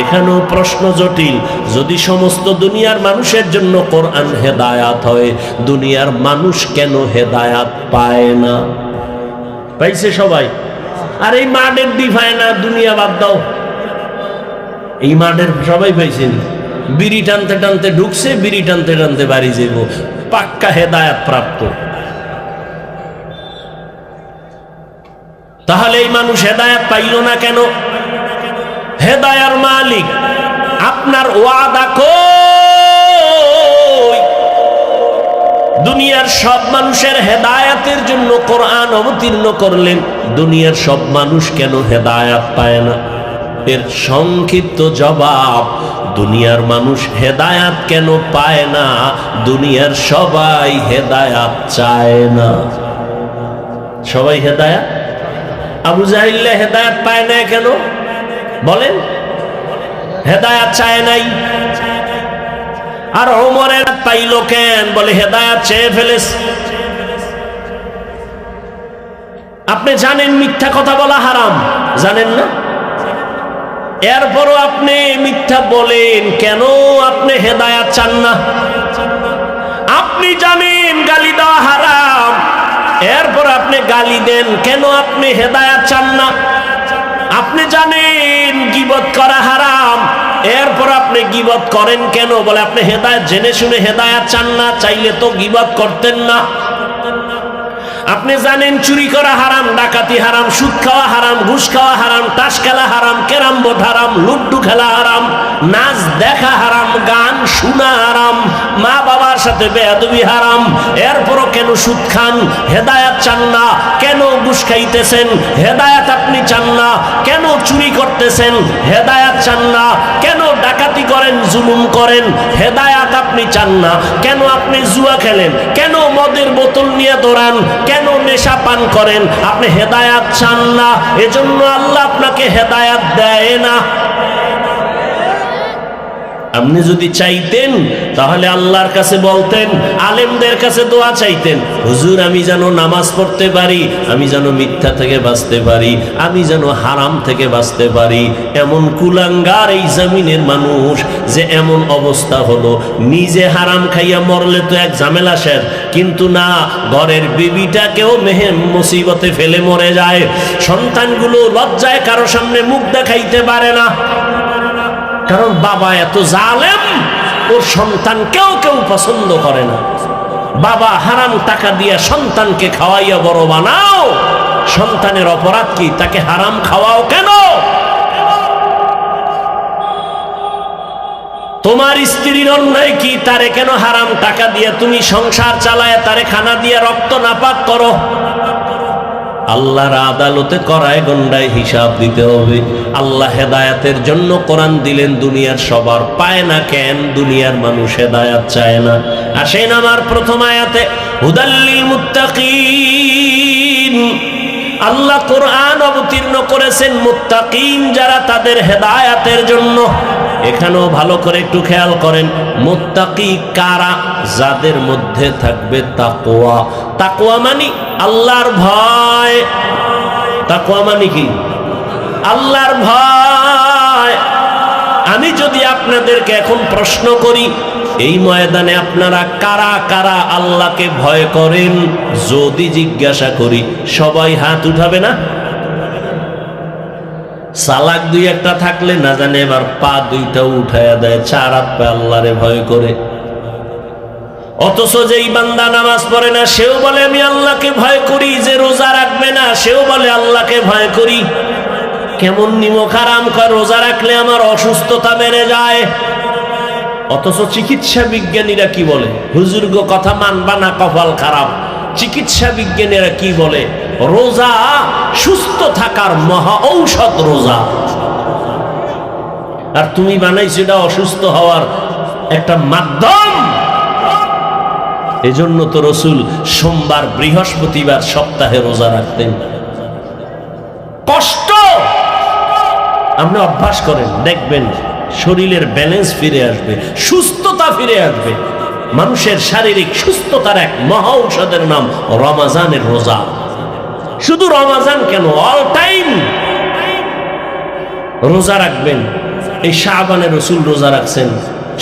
এখানেও প্রশ্ন জটিল। যদি সমস্ত দুনিয়ার মানুষের জন্য কোরআন হেদায়াত হয়, দুনিয়ার মানুষ কেন হেদায়াত পায় না? পাইছে সবাই? আর এই মাঠের দি পায় না, দুনিয়া বাদ দাও। এই মাঠের সবাই পাইছেন, বিড়ি টানতে টানতে ঢুকছে, বিড়ি টানতে টানতে বাড়ি যাব, পাক্কা হেদায়াত প্রাপ্ত। তাহলে এই মানুষ হেদায়াত পাইল না কেন? হেদায়ার মালিক আপনার ওয়াদা কই? দুনিয়ার সব মানুষের হেদায়াতের জন্য কোরআন অবতীর্ণ করলেন, দুনিয়ার সব মানুষ কেন হেদায়াত পায় না? এর সংক্ষিপ্ত জবাব, দুনিয়ার মানুষ হেদায়াত কেন পায় না? দুনিয়ার সবাই হেদায়াত চায় না। সবাই হেদায়াত, আবু জাহিল হেদায়াত পায় না কেন বলেন? হেদায়াত চায় নাই। আর ওমরের পাইল কেন? বলে হেদায়াত চেয়ে ফেলেছে। আপনি জানেন মিথ্যা কথা বলা হারাম, জানেন না? এরপরও আপনি মিথ্যা বলেন কেন? আপনি হেদায়াত চান না। আপনি জানেন গালি দেওয়া হারাম, এরপর আপনি গালি দেন কেন? আপনি হেদায়াত চান না। আপনি জানেন গীবত করা হারাম, এরপর আপনি গীবত করেন কেন? বলে আপনি হেদায়েত জেনে শুনে হেদায়েত চান না। চাইলে তো গীবত করতেন না। আপনি জানেন চুরি করা হারাম, ডাকাতি হারাম, সুদ খাওয়া হারাম, ঘুষ খাওয়া হারাম, তাস খেলা হারাম, ক্যারাম বোর্ড হারাম, লুড্ডু খেলা হারাম, নাচ দেখা হারাম, গান শোনা হারাম, মা বাবার সাথে বেয়াদবি হারাম। এরপরও কেন সুদ খান? হেদায়াত চান না কেন? ঘুষ খাইতেছেন, হেদায়াত আপনি চান না কেন? চুরি করতেছেন, হেদায়াত চান না কেন? ডাকাতি করেন, জুলুম করেন, হেদায়াত আপনি চান না কেন? আপনি জুয়া খেলেন কেন? মদের বোতল নিয়ে দৌড়ান কেন? নেশা পান করেন, আপনি হেদায়াত চান না, এজন্য আল্লাহ আপনাকে হেদায়াত দেয় না। আপনি যদি চাইতেন তাহলে আল্লাহর কাছে বলতেন, আলেমদের কাছে দোয়া চাইতেন, হুজুর আমি যেন নামাজ পড়তে পারি, আমি যেন মিথ্যা থেকে বাঁচতে পারি, আমি যেন হারাম থেকে বাঁচতে পারি। এমন কুলাঙ্গার এই জমিনের মানুষ যে এমন অবস্থা হলো, নিজে হারাম খাইয়া মরলে তো এক ঝামেলা শেষ, কিন্তু না, ঘরের বিবিটাকেও মেহেম মুসিবতে ফেলে মরে যায়। সন্তানগুলো লজ্জায় কারো সামনে মুখ দেখাইতে পারে না, কারণ বাবা এত জালেম, ওর সন্তান কেউ পছন্দ করে না। বাবা হারাম টাকা দিয়ে সন্তানকে খাওয়াইয়া বড় বানাও, সন্তানের অপরাধ কি? তাকে হারাম খাওয়াও কেন? তোমার স্ত্রীর অন্যায় কি? তারে কেন হারাম টাকা দিয়ে তুমি সংসার চালায় তারে খানা দিয়ে রক্ত নাপাক করো? আল্লাহর আদালতে করায় গন্ডায় হিসাব দিতে হবে। আল্লাহ হেদায়াতের জন্য কোরআন দিলেন, দুনিয়ার সবার পায় না কেন? দুনিয়ার মানুষ হেদায়াত চায় না। আসেন আমার প্রথম আয়াতে, হুদাল্লিল মুত্তাকিন, আল্লাহ কোরআন অবতীর্ণ করেছেন মুত্তাকিন যারা, তাদের হেদায়াতের জন্য। এখানেও ভালো করে একটু খেয়াল করেন, মুত্তাকি কারা? যাদের মধ্যে থাকবে তাকওয়া। তাকওয়া মানে আল্লাহর ভয়। তাকওয়া মানে কি? আল্লাহর ভয়। আমি যদি আপনাদেরকে এখন প্রশ্ন করি, এই ময়দানে আপনারা কারা কারা আল্লাহকে ভয় করেন, যদি জিজ্ঞাসা করি, সবাই হাত উঠাবে না? সালাক দুই একটা থাকলে না জানে এবার পা দুইটা উঠায়া দেয়, চার হাত পা আল্লাহরে ভয় করে। অথচ যেই বান্দা নামাজ পড়ে না সেও বলে আমি আল্লাহকে ভয় করি, যে রোজা রাখবে না সেও বলে আল্লাহকে ভয় করি। কেমন নিমক হারাম কর, রোজা রাখলে আমার অসুস্থতা বেড়ে যায়। অথচ চিকিৎসা বিজ্ঞানীরা কি বলে? হুজুর গো কথা মানবা না, কপাল খারাপ। চিকিৎসা বিজ্ঞানীরা কি বলে? রোজা সুস্থ থাকার মহা ঔষধ রোজা। আর তুমি বানাইছো এটা অসুস্থ হওয়ার একটা মাধ্যম। এজন্য তো রসুল সোমবার, বৃহস্পতিবার সপ্তাহে রোজা রাখতেন। কষ্ট আপনি অভ্যাস করেন, দেখবেন শরীরের ব্যালেন্স ফিরে আসবে, সুস্থতা ফিরে আসবে। মানুষের শারীরিক সুস্থতার এক মহা ঔষধের নাম রমাজানের রোজা। শুধু রমাজান কেন, অল টাইম রোজা রাখবেন। এই শাবানে রসুল রোজা রাখছেন,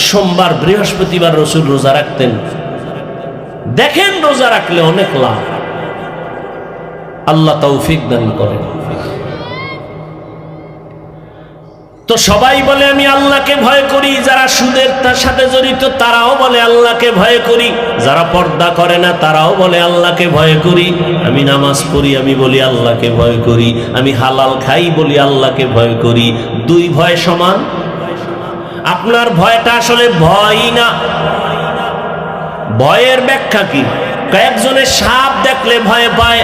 সোমবার বৃহস্পতিবার রসুল রোজা রাখতেন। দেখেন রোজা রাখলে অনেক লাভ। আল্লাহ তৌফিক দান করেন। তো সবাই বলে আমি আল্লাহকে ভয় করি, যারা সুদের তার সাথে জড়িত তারাও বলে আল্লাহকে ভয় করি, যারা পর্দা করে না তারাও বলে আল্লাহকে ভয় করি। আমি নামাজ পড়ি, আমি বলি আল্লাহকে ভয় করি। আমি হালাল খাই বলি আল্লাহকে ভয় করি। দুই ভয় সমান? আপনার ভয়টা আসলে ভয়ই না। ভয়ের ব্যাখ্যা কি? কয়েকজনের সাপ দেখলে ভয় পায়,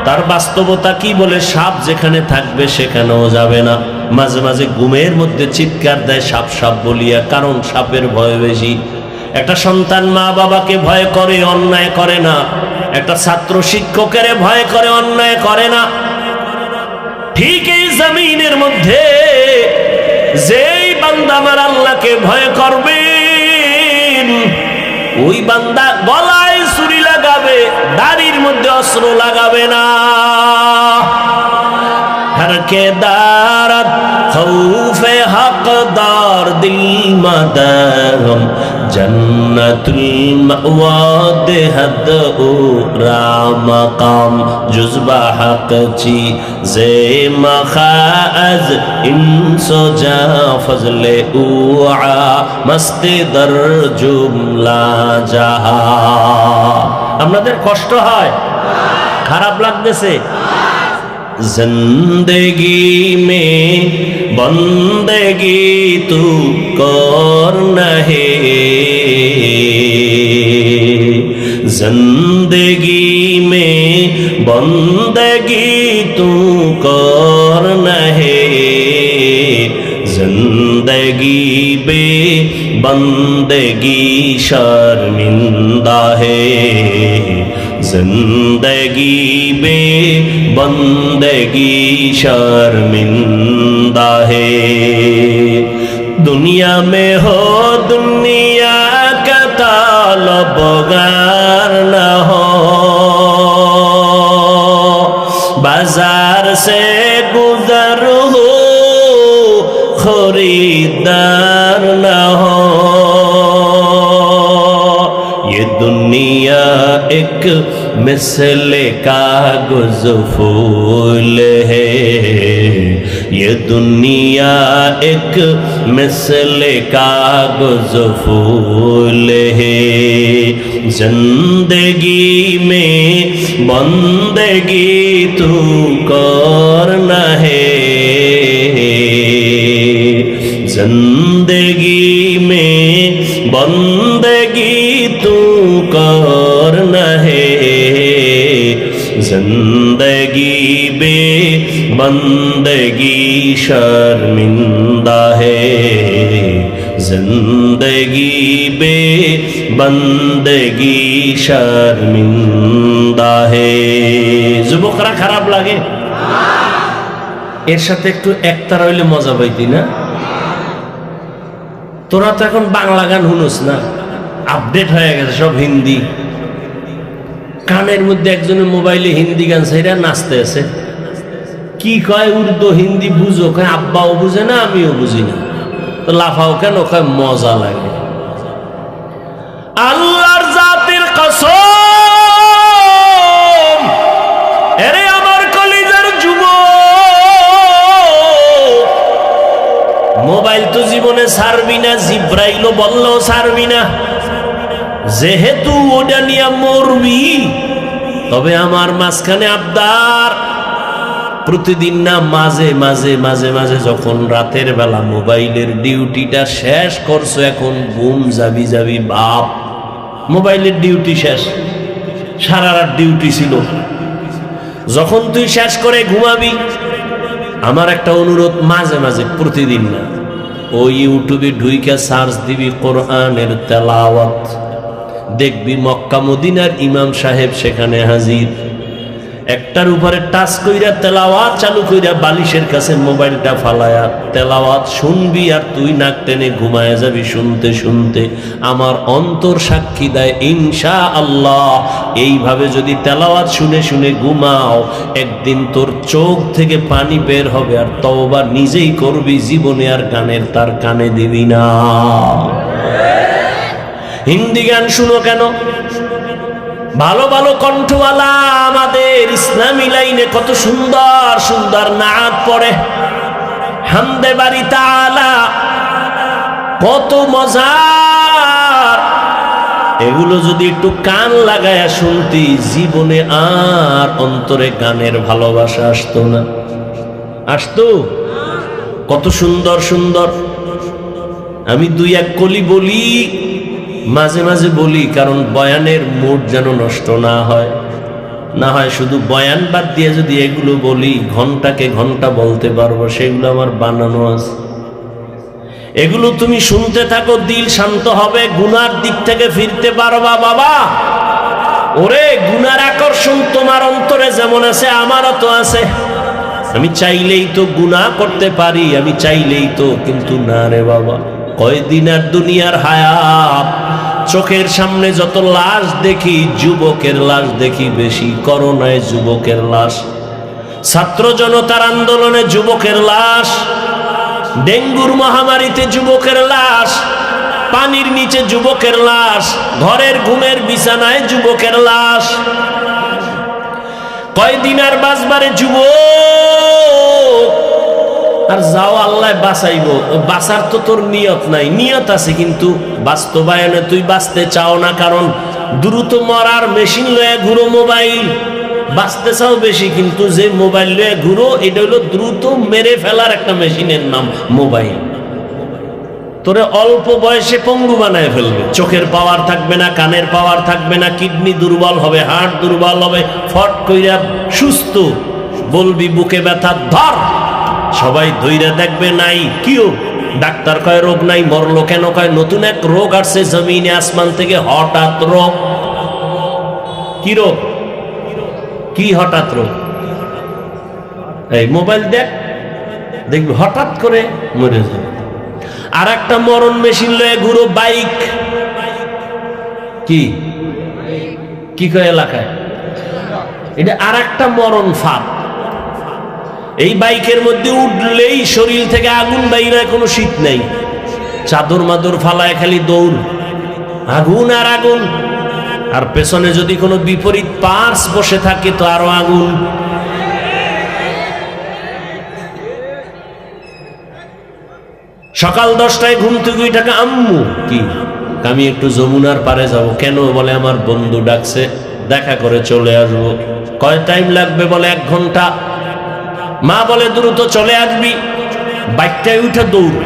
তার বাস্তবতা কি বলে? সাপ যেখানে থাকবে সেখানেও যাবে না। মাঝে মাঝে ঘুমের মধ্যে চিৎকার দেয় সাপ সাপ বলিয়া, কারণ সাপের ভয় বেশি। একটা সন্তান মা বাবাকে ভয় করে, অন্যায় করে না। একটা ছাত্র শিক্ষকের ভয় করে, অন্যায় করে না। ঠিক এই জমিনের মধ্যে যেই বান্দা আমার আল্লাহকে ভয় করবেন, ওই বান্দা গলায় ছুরি লাগাবে, দাড়ির মধ্যে অস্ত্র লাগাবে না। हर के दारत खौफे हकदार दिल मदरम जन्नतुल मअवा देहद उरा मकाम जुज़बा हक ची जे मखाज इंसो जा फजले उआ मस्ती दर जुमला जहा। আপনাদের কষ্ট হয়? খারাপ লাগতেছে? जिंदगी में बंदगी तू करना है, जिंदगी में बंदगी तू करना है, जिंदगी बे बंदगी शर्मिंदा है, जिंदगी बे बंदगी शर्मिंदा है। दुनिया में हो दुनिया का तलबगार न हो, बाजार से गुजर हो खरीदार न हो। ये दुनिया एक मिसल कागज फूल है, ये दुनिया एक मिसल कागज फूल है, जिंदगी में बंदगी तू करना है, जिंदगी में बंदगी तू करना है, जिंदगी बे बंदगी शर्मिंदा है, जिंदगी बे बंदगी शर्मिंदा है। যুবকরা খারাপ লাগে? এর সাথে একটু একতারা হইলে মজা পাইতি না? তোরা তো এখন বাংলা গান শুনোস না, আপডেট হয়ে গেছে সব হিন্দি। কানের মধ্যে একজনের মোবাইলে হিন্দি গান সেটা নাচতে আছে, কি কয় উর্দু হিন্দি বুঝো, কয় আব্বাও বুঝে না আমিও বুঝি না, তো লাফাও কেন, কয় মজা লাগে। আল্লাহর জাতির কসম, এরে আমার কলিজার যুবক, মোবাইল তো জীবনে ছাড়বি না, জিব্রাইলও বললেও ছাড়বি না, যেহেতু ওটা নিয়ে মরবি। তবে আমার মাঝখানে আবদার, প্রতিদিন না মাঝে মাঝে মাঝে মাঝে যখন রাতের বেলা মোবাইলের ডিউটিটা শেষ করছো, এখন ঘুম যাবি যাবি বাপ, মোবাইলের ডিউটি শেষ, সারা রাত ডিউটি ছিল, যখন তুই শেষ করে ঘুমাবি, আমার একটা অনুরোধ, মাঝে মাঝে প্রতিদিন না, ওই ইউটিউবে ঢুইকা সার্চ দিবি কোরআনের তেলাওয়াত, দেখবি মক্কা মদিনার ইমাম সাহেব সেখানে হাজির, একটার উপরে টাচ কইরা তেলাওয়াত চালু কইরা বালিশের কাছে মোবাইলটা ফালায়া তেলাওয়াত শুনবি, আর তুই নাক টেনে ঘুমায় যাবি শুনতে শুনতে। আমার অন্তর সাক্ষী দেয় ইনশাআল্লাহ, এইভাবে যদি তেলাওয়াত শুনে শুনে ঘুমাও, একদিন তোর চোখ থেকে পানি বের হবে, আর তওবা নিজেই করবি, জীবনে আর গানের তার কানে দিবি না। হিন্দি গান শুনো কেন? ভালো ভালো কণ্ঠওয়ালা আমাদের ইসলামী লাইনে কত সুন্দর সুন্দর নাত পড়ে, হামদে বাড়ি তাআলা, কত মজার। এগুলো যদি একটু কান লাগায়া শুনতি, জীবনে আর অন্তরে গানের ভালোবাসা আসতো না। আসতো? কত সুন্দর সুন্দর। আমি দুই এক কলি বলি, মাঝে মাঝে বলি, কারণ বয়ানের মুড যেন নষ্ট না হয়, না হয় শুধু বয়ান বাদ দিয়ে যদি এগুলো বলি, ঘন্টাকে ঘন্টা বলতে পারবো, সেগুলো আমার বানানো আছে। এগুলো তুমি শুনতে থাকো, দিল শান্ত হবে, গুনার দিক থেকে ফিরতে পারবা বাবা। ওরে, গুনার আকর্ষণ তোমার অন্তরে যেমন আছে আমারও তো আছে। আমি চাইলেই তো গুনাহ করতে পারি, আমি চাইলেই তো, কিন্তু না রে বাবা, কয়দিন আর দুনিয়ার হায়াত। চোখের সামনে যত লাশ দেখি, যুবকের লাশ দেখি বেশি। করোনায় যুবকের লাশ, ছাত্র জনতার আন্দোলনে যুবকের লাশ, ডেঙ্গুর মহামারীতে যুবকের লাশ, পানির নিচে যুবকের লাশ, ঘরের ঘুমের বিছানায় যুবকের লাশ। কয়দিন আর বাঁচবারে যুবক? আর যাও আল্লাহ বাঁচাইব, বাঁচার তো তোর নিয়ত নাই। নিয়ত আছে কিন্তু বাস্তবায়নে তুই বাঁচতে চাও না, কারণ দ্রুত মরার মেশিন লয়ে ঘুরো মোবাইল, বাঁচতে চাও বেশি, কিন্তু যে মোবাইল নিয়ে ঘুরো এটা হলো দ্রুত মেরে ফেলার একটা মেশিনের নাম মোবাইল। তোরে অল্প বয়সে পঙ্গু বানায় ফেলবে, চোখের পাওয়ার থাকবে না, কানের পাওয়ার থাকবে না, কিডনি দুর্বল হবে, হার্ট দুর্বল হবে, ফট কইরা সুস্থ বলবি বুকে ব্যথা ধর, সবাই ধইরা দেখবে নাই কিও, ডাক্তার কয় রোগ নাই, মরলো কেন, কয় নতুন এক রোগ আসছে জমিনে আসমান থেকে, হঠাৎ রোগ। কি রোগ? কি হঠাৎ রোগ? এই মোবাইল দেখ, দেখবি হঠাৎ করে মরে যাবে। আর একটা মরণ মেশিন লয়ে ঘুরো, বাইক। কি কি কয় এলাকায়, এটা আর একটা মরণ ফাঁদ। এই বাইকের মধ্যে উঠলেই শরীর থেকে আগুন বাইরে, কোনো শীত নেই, চাদর মাদর ফালায় খালি দৌড়, আগুন আর আগুন। আর পেছনে যদি কোনো বিপরীত পার্স বসে থাকে তো আরো আগুন। সকাল 10টায় ঘুম থেকে উঠে আম্মু কি আমি একটু যমুনার পারে যাব। কেন? বলে আমার বন্ধু ডাকছে, দেখা করে চলে আসবো। কয় টাইম লাগবে? বলে 1 ঘন্টা। মা বলে দ্রুত চলে আসবি। বাইকটায় উঠে দৌড়,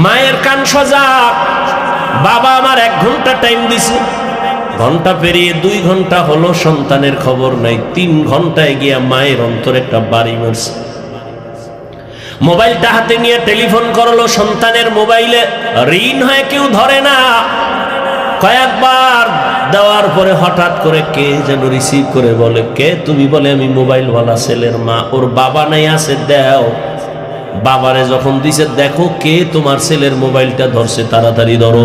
মায়ের কান সজা, বাবা আমার 1 ঘন্টা টাইম দিছে। ঘন্টা পেরিয়ে 2 ঘন্টা হলো, সন্তানের খবর নাই। 3 ঘন্টায় গিয়া মায়ের অন্তরে একটা বাড়ি মারছে। মোবাইলটা হাতে নিয়ে টেলিফোন করলো, সন্তানের মোবাইলে রিং হয়, কেউ ধরে না। কয়েকবার দেওয়ার পরে হঠাৎ করে কে যেন রিসিভ করে বলে, কে তুমি? বলে আমি মোবাইলওয়ালা ছেলের মা। ওর বাবা নাই, আছে, দেও। বাবারে যখন দিছে, দেখো কে তোমার ছেলের মোবাইলটা ধরছে, তাড়াতাড়ি ধরো।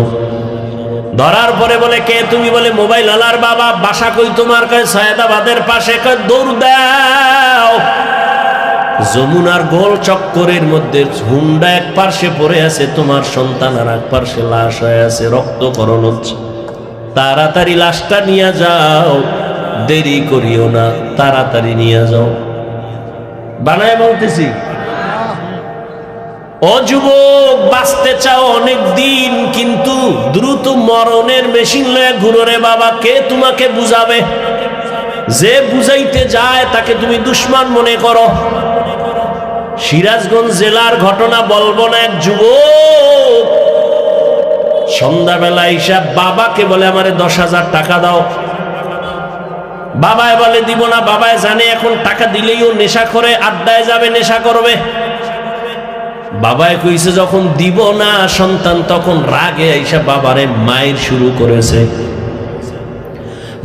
ধরার পরে বলে, কে তুমি? বলে মোবাইল আলার বাবা। বাসা কই তোমার? কয় সৈয়দাবাদের পাশে। কয় দৌড় দাও। যমুনার গোল চক্করের মধ্যে হুন্ডা এক পার্শ্বে পড়ে আছে, তোমার সন্তান আর এক পার্শ্বে লাশ হয়ে আছে, রক্তকরণ হচ্ছে। তাড়াতাড়ি লাশটা নিয়ে যাও, দেরি করিও না, তাড়াতাড়ি নিয়ে যাও। বানায় বলতেছি, ও যুবক, বাঁচতে চাও অনেক দিন, কিন্তু দ্রুত মরণের মেশিন লয়ে ঘুরো রে বাবা। কে তোমাকে বুঝাবে? যে বুঝাইতে যায় তাকে তুমি দুশ্মন মনে করো। সিরাজগঞ্জ জেলার ঘটনা বলবো না, এক যুবক সন্ধ্যাবেলা হিসাব বাবাকে বলে, আমারে 10,000 টাকা দাও। বাবায় বলে দিব না। বাবায় জানে এখন টাকা দিলেই ও নেশা করে, আড্ডায় যাবে, নেশা করবে। বাবায় কইছে যখন দিব না, সন্তান তখন রাগে আইসা বাবারে মায়ের শুরু করেছে।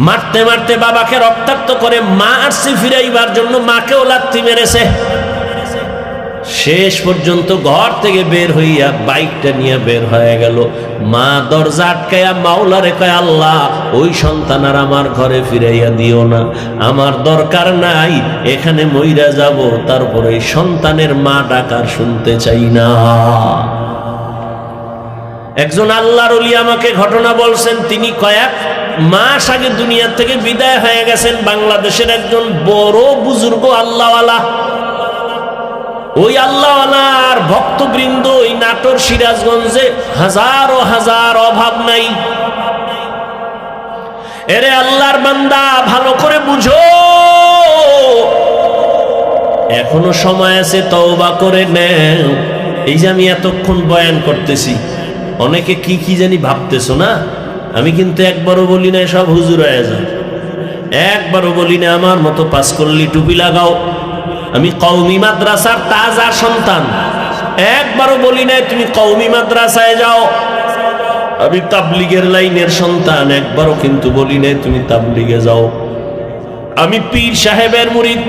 মারতে মারতে বাবাকে রক্তাক্ত করে, মা আসছে ফিরাইবার জন্য, মাকেও লাথি মেরেছে। শেষ পর্যন্ত ঘর থেকে বের হইয়া বাইকটা নিয়ে বের হয়ে গেল। মা দরজা আটকাইয়া মাওলারে কয়, আল্লাহ, ওই সন্তান আর আমার ঘরে ফিরাইয়া দিও না, আমার দরকার নাই, এখানে মইরা যাব, তারপরে সন্তানের মা ডাকার শুনতে চাই না। একজন আল্লাহর ওলি আমাকে ঘটনা বলছেন, তিনি কয়েক মাস আগে দুনিয়া থেকে বিদায় হয়ে গেছেন। বাংলাদেশের একজন বড় বুজুর্গ আল্লাহওয়ালা। ওই আল্লাহওয়ালার ভক্তবৃন্দ ওই নাটোর সিরাজগঞ্জে হাজারো হাজার, অভাব নাই। এরে আল্লাহর বান্দা, ভালো করে বুঝো, এখনো সময় আছে, তওবা করে নেও। এই যে আমি এতক্ষণ বয়ান করতেছি, অনেকে কি কি জানি ভাবতেছো না। আমি কিন্তু একবারও বলি না সব হুজুর হয়ে যাও, একবারও বলি না আমার মতো 5 কল্লি টুপি লাগাও। আমি কওমি মাদ্রাসার তাজা সন্তান, একবারও বলি না তুমি কওমি মাদ্রাসায় যাও। আমি তাবলীগের লাইনের সন্তান, একবারও কিন্তু বলি না তুমি তাবলীগে যাও। আমি পীর সাহেবের মুরিদ।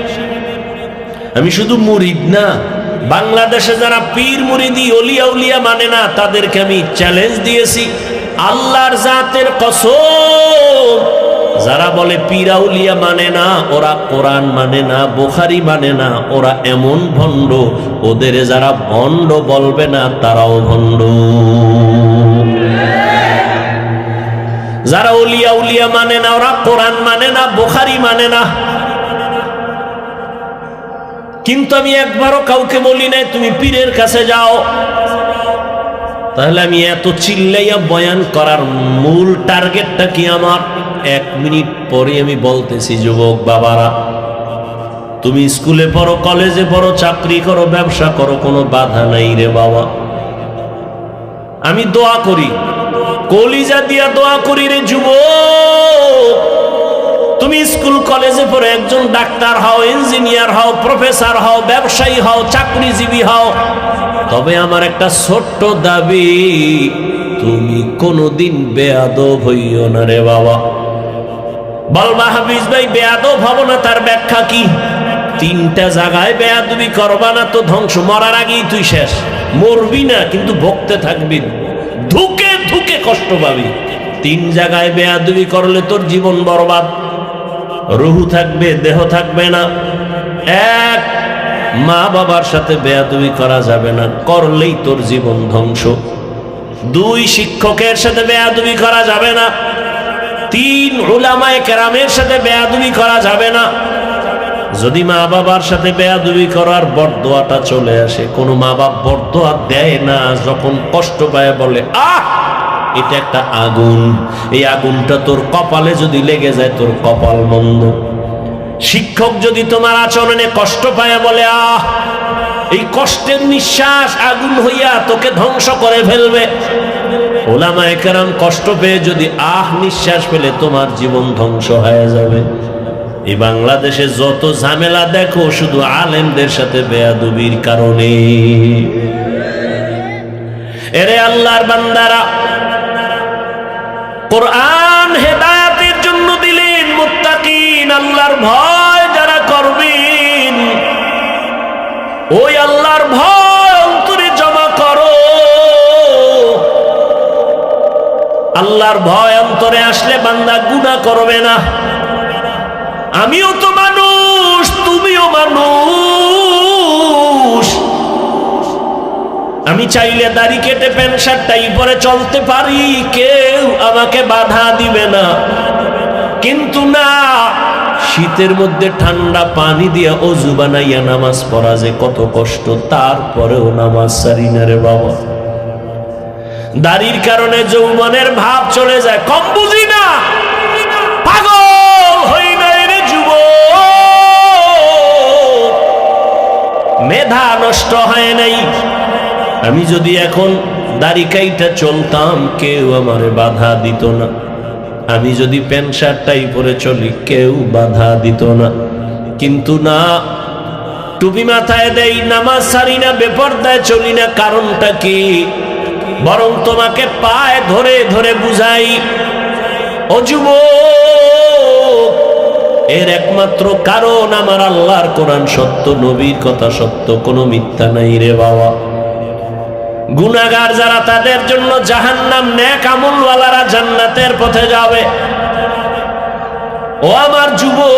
আমি শুধু মুরিদ না, বাংলাদেশে যারা পীর মুরিদি অলিয়া উলিয়া মানে না, তাদেরকে আমি চ্যালেঞ্জ দিয়েছি, আল্লাহর জাতের কসম, যারা বলে পীর আউলিয়া মানে না, ওরা কোরআন মানে না, বুখারী মানে না, ওরা এমন ভণ্ড, ওদের যারা ভণ্ড বলবে না তারাও ভণ্ড। যারা অলিয়া উলিয়া মানে না, ওরা কোরআন মানে না, বুখারী মানে না। কিন্তু আমি একবারও কাউকে বলি নাই তুমি পীরের কাছে যাও। তাহলে আমি এত চিল্লাইয়া বয়ান করার মূল টার্গেটটা কি আমার? 1 মিনিট পরে আমি বলতেছি, যুবক বাবারা, তুমি স্কুলে পড়ো, কলেজে পড়ো, চাকরি করো, ব্যবসা করো, কোনো বাধা নাই রে বাবা। আমি দোয়া করি, কলিজা দিয়া দোয়া করি রে যুবক, তুমি স্কুল কলেজে পড়ে একজন ডাক্তার হও, ইঞ্জিনিয়ার হও, প্রফেসর হও, ব্যবসায়ী হও, চাকরিজীবী হও, তবে আমার একটা ছোট্ট দাবি, তুমি কোনোদিন বেয়াদব হইও না রে বাবা। বলবা হাফিজ ভাই বেয়াদব হব না, তার ব্যাখ্যা কি? 3টা জায়গায় বেয়াদবি করবা না তো ধ্বংস, মরার আগেই তুই শেষ। মরবি না কিন্তু ভুগতে থাকবি, ধুকে ধুকে কষ্ট পাবি। 3 জায়গায় বেয়াদবি করলে তোর জীবন বরবাদ, রুহু থাকবে, দেহ থাকবে না। 1, মা বাবার সাথে বেয়াদবি করা যাবে না, করলেই তোর জীবন ধ্বংস। 2, শিক্ষকের সাথে বেয়াদবি করা যাবে না। 3, উলামায়ে কেরামের সাথে বেয়াদবি করা যাবে না। যদি মা বাবার সাথে বেয়াদবি করার বরদোয়াটা চলে আসে, কোন মা বাপ বরদোয়া দেয় না, যখন কষ্ট পায় বলে আহ এটা একটা আগুন, এই আগুনটা তোর কপালে যদি লেগে যায় তোর কপাল মন্দ। শিক্ষক যদি তোমার আচরণে কষ্ট পায় বলে আহ, এই কষ্টের নিঃশ্বাস আগুন হইয়া তোকে ধ্বংস করে ফেলবে। উলামায়ে কেরাম কষ্ট পেয়ে যদি আহ নিঃশ্বাস ফেলে তোমার জীবন ধ্বংস হয়ে যাবে। এই বাংলাদেশে যত ঝামেলা দেখো শুধু আলেমদের সাথে বেয়াদবির কারণে। এরে আল্লাহর বান্দারা, কোরআন হেদায়েতের জন্য দিলেন, মুত্তাকিন আল্লাহর ভয় যারা করবেন, ওই আল্লাহর ভয় অন্তরে জমা করো। আল্লাহর ভয় অন্তরে আসলে বান্দা গুনাহ করবে না। আমিও তো মানুষ, তুমিও মানুষ। আমি চাইলে দাড়ি কেটে প্যান্ট শার্টটাই পরে চলতে পারি, কেউ আমাকে বাধা দিবে না। কিন্তু না, শীতের মধ্যে ঠান্ডা পানি দিয়ে অজু বানাইয়া নামাজ পড়া যে কত কষ্ট, তারপরেও নামাজ ছাড়ি না রে বাবা। দাড়ির কারণে যৌবনের ভাব চলে যায়, কম বুঝি না, পাগল হই নাই রে যুবক, মেধা নষ্ট হয় নাই। আমি যদি এখন দাড়ি কাইটা চলতাম, কেউ আমারে বাধা দিত না। আমি যদি প্যান্ট শার্টটাই পরে চলি, কেউ বাধা দিত না। কিন্তু না, টুপি মাথায় দেই, নামাজ ছাড়ি না, বেপরদায় চলি না, কারণটা কি? বরং তোমাকে পায়ে ধরে ধরে বুঝাই, ও যুবক, এর একমাত্র কারণ আমার আল্লাহর কোরআন সত্য, নবীর কথা সত্য, কোনো মিথ্যা নাই রে বাবা। গুনাহগার যারা তাদের জন্য জাহান্নাম, নেক আমলওয়ালারা জান্নাতের পথে যাবে। ও আমার যুবক,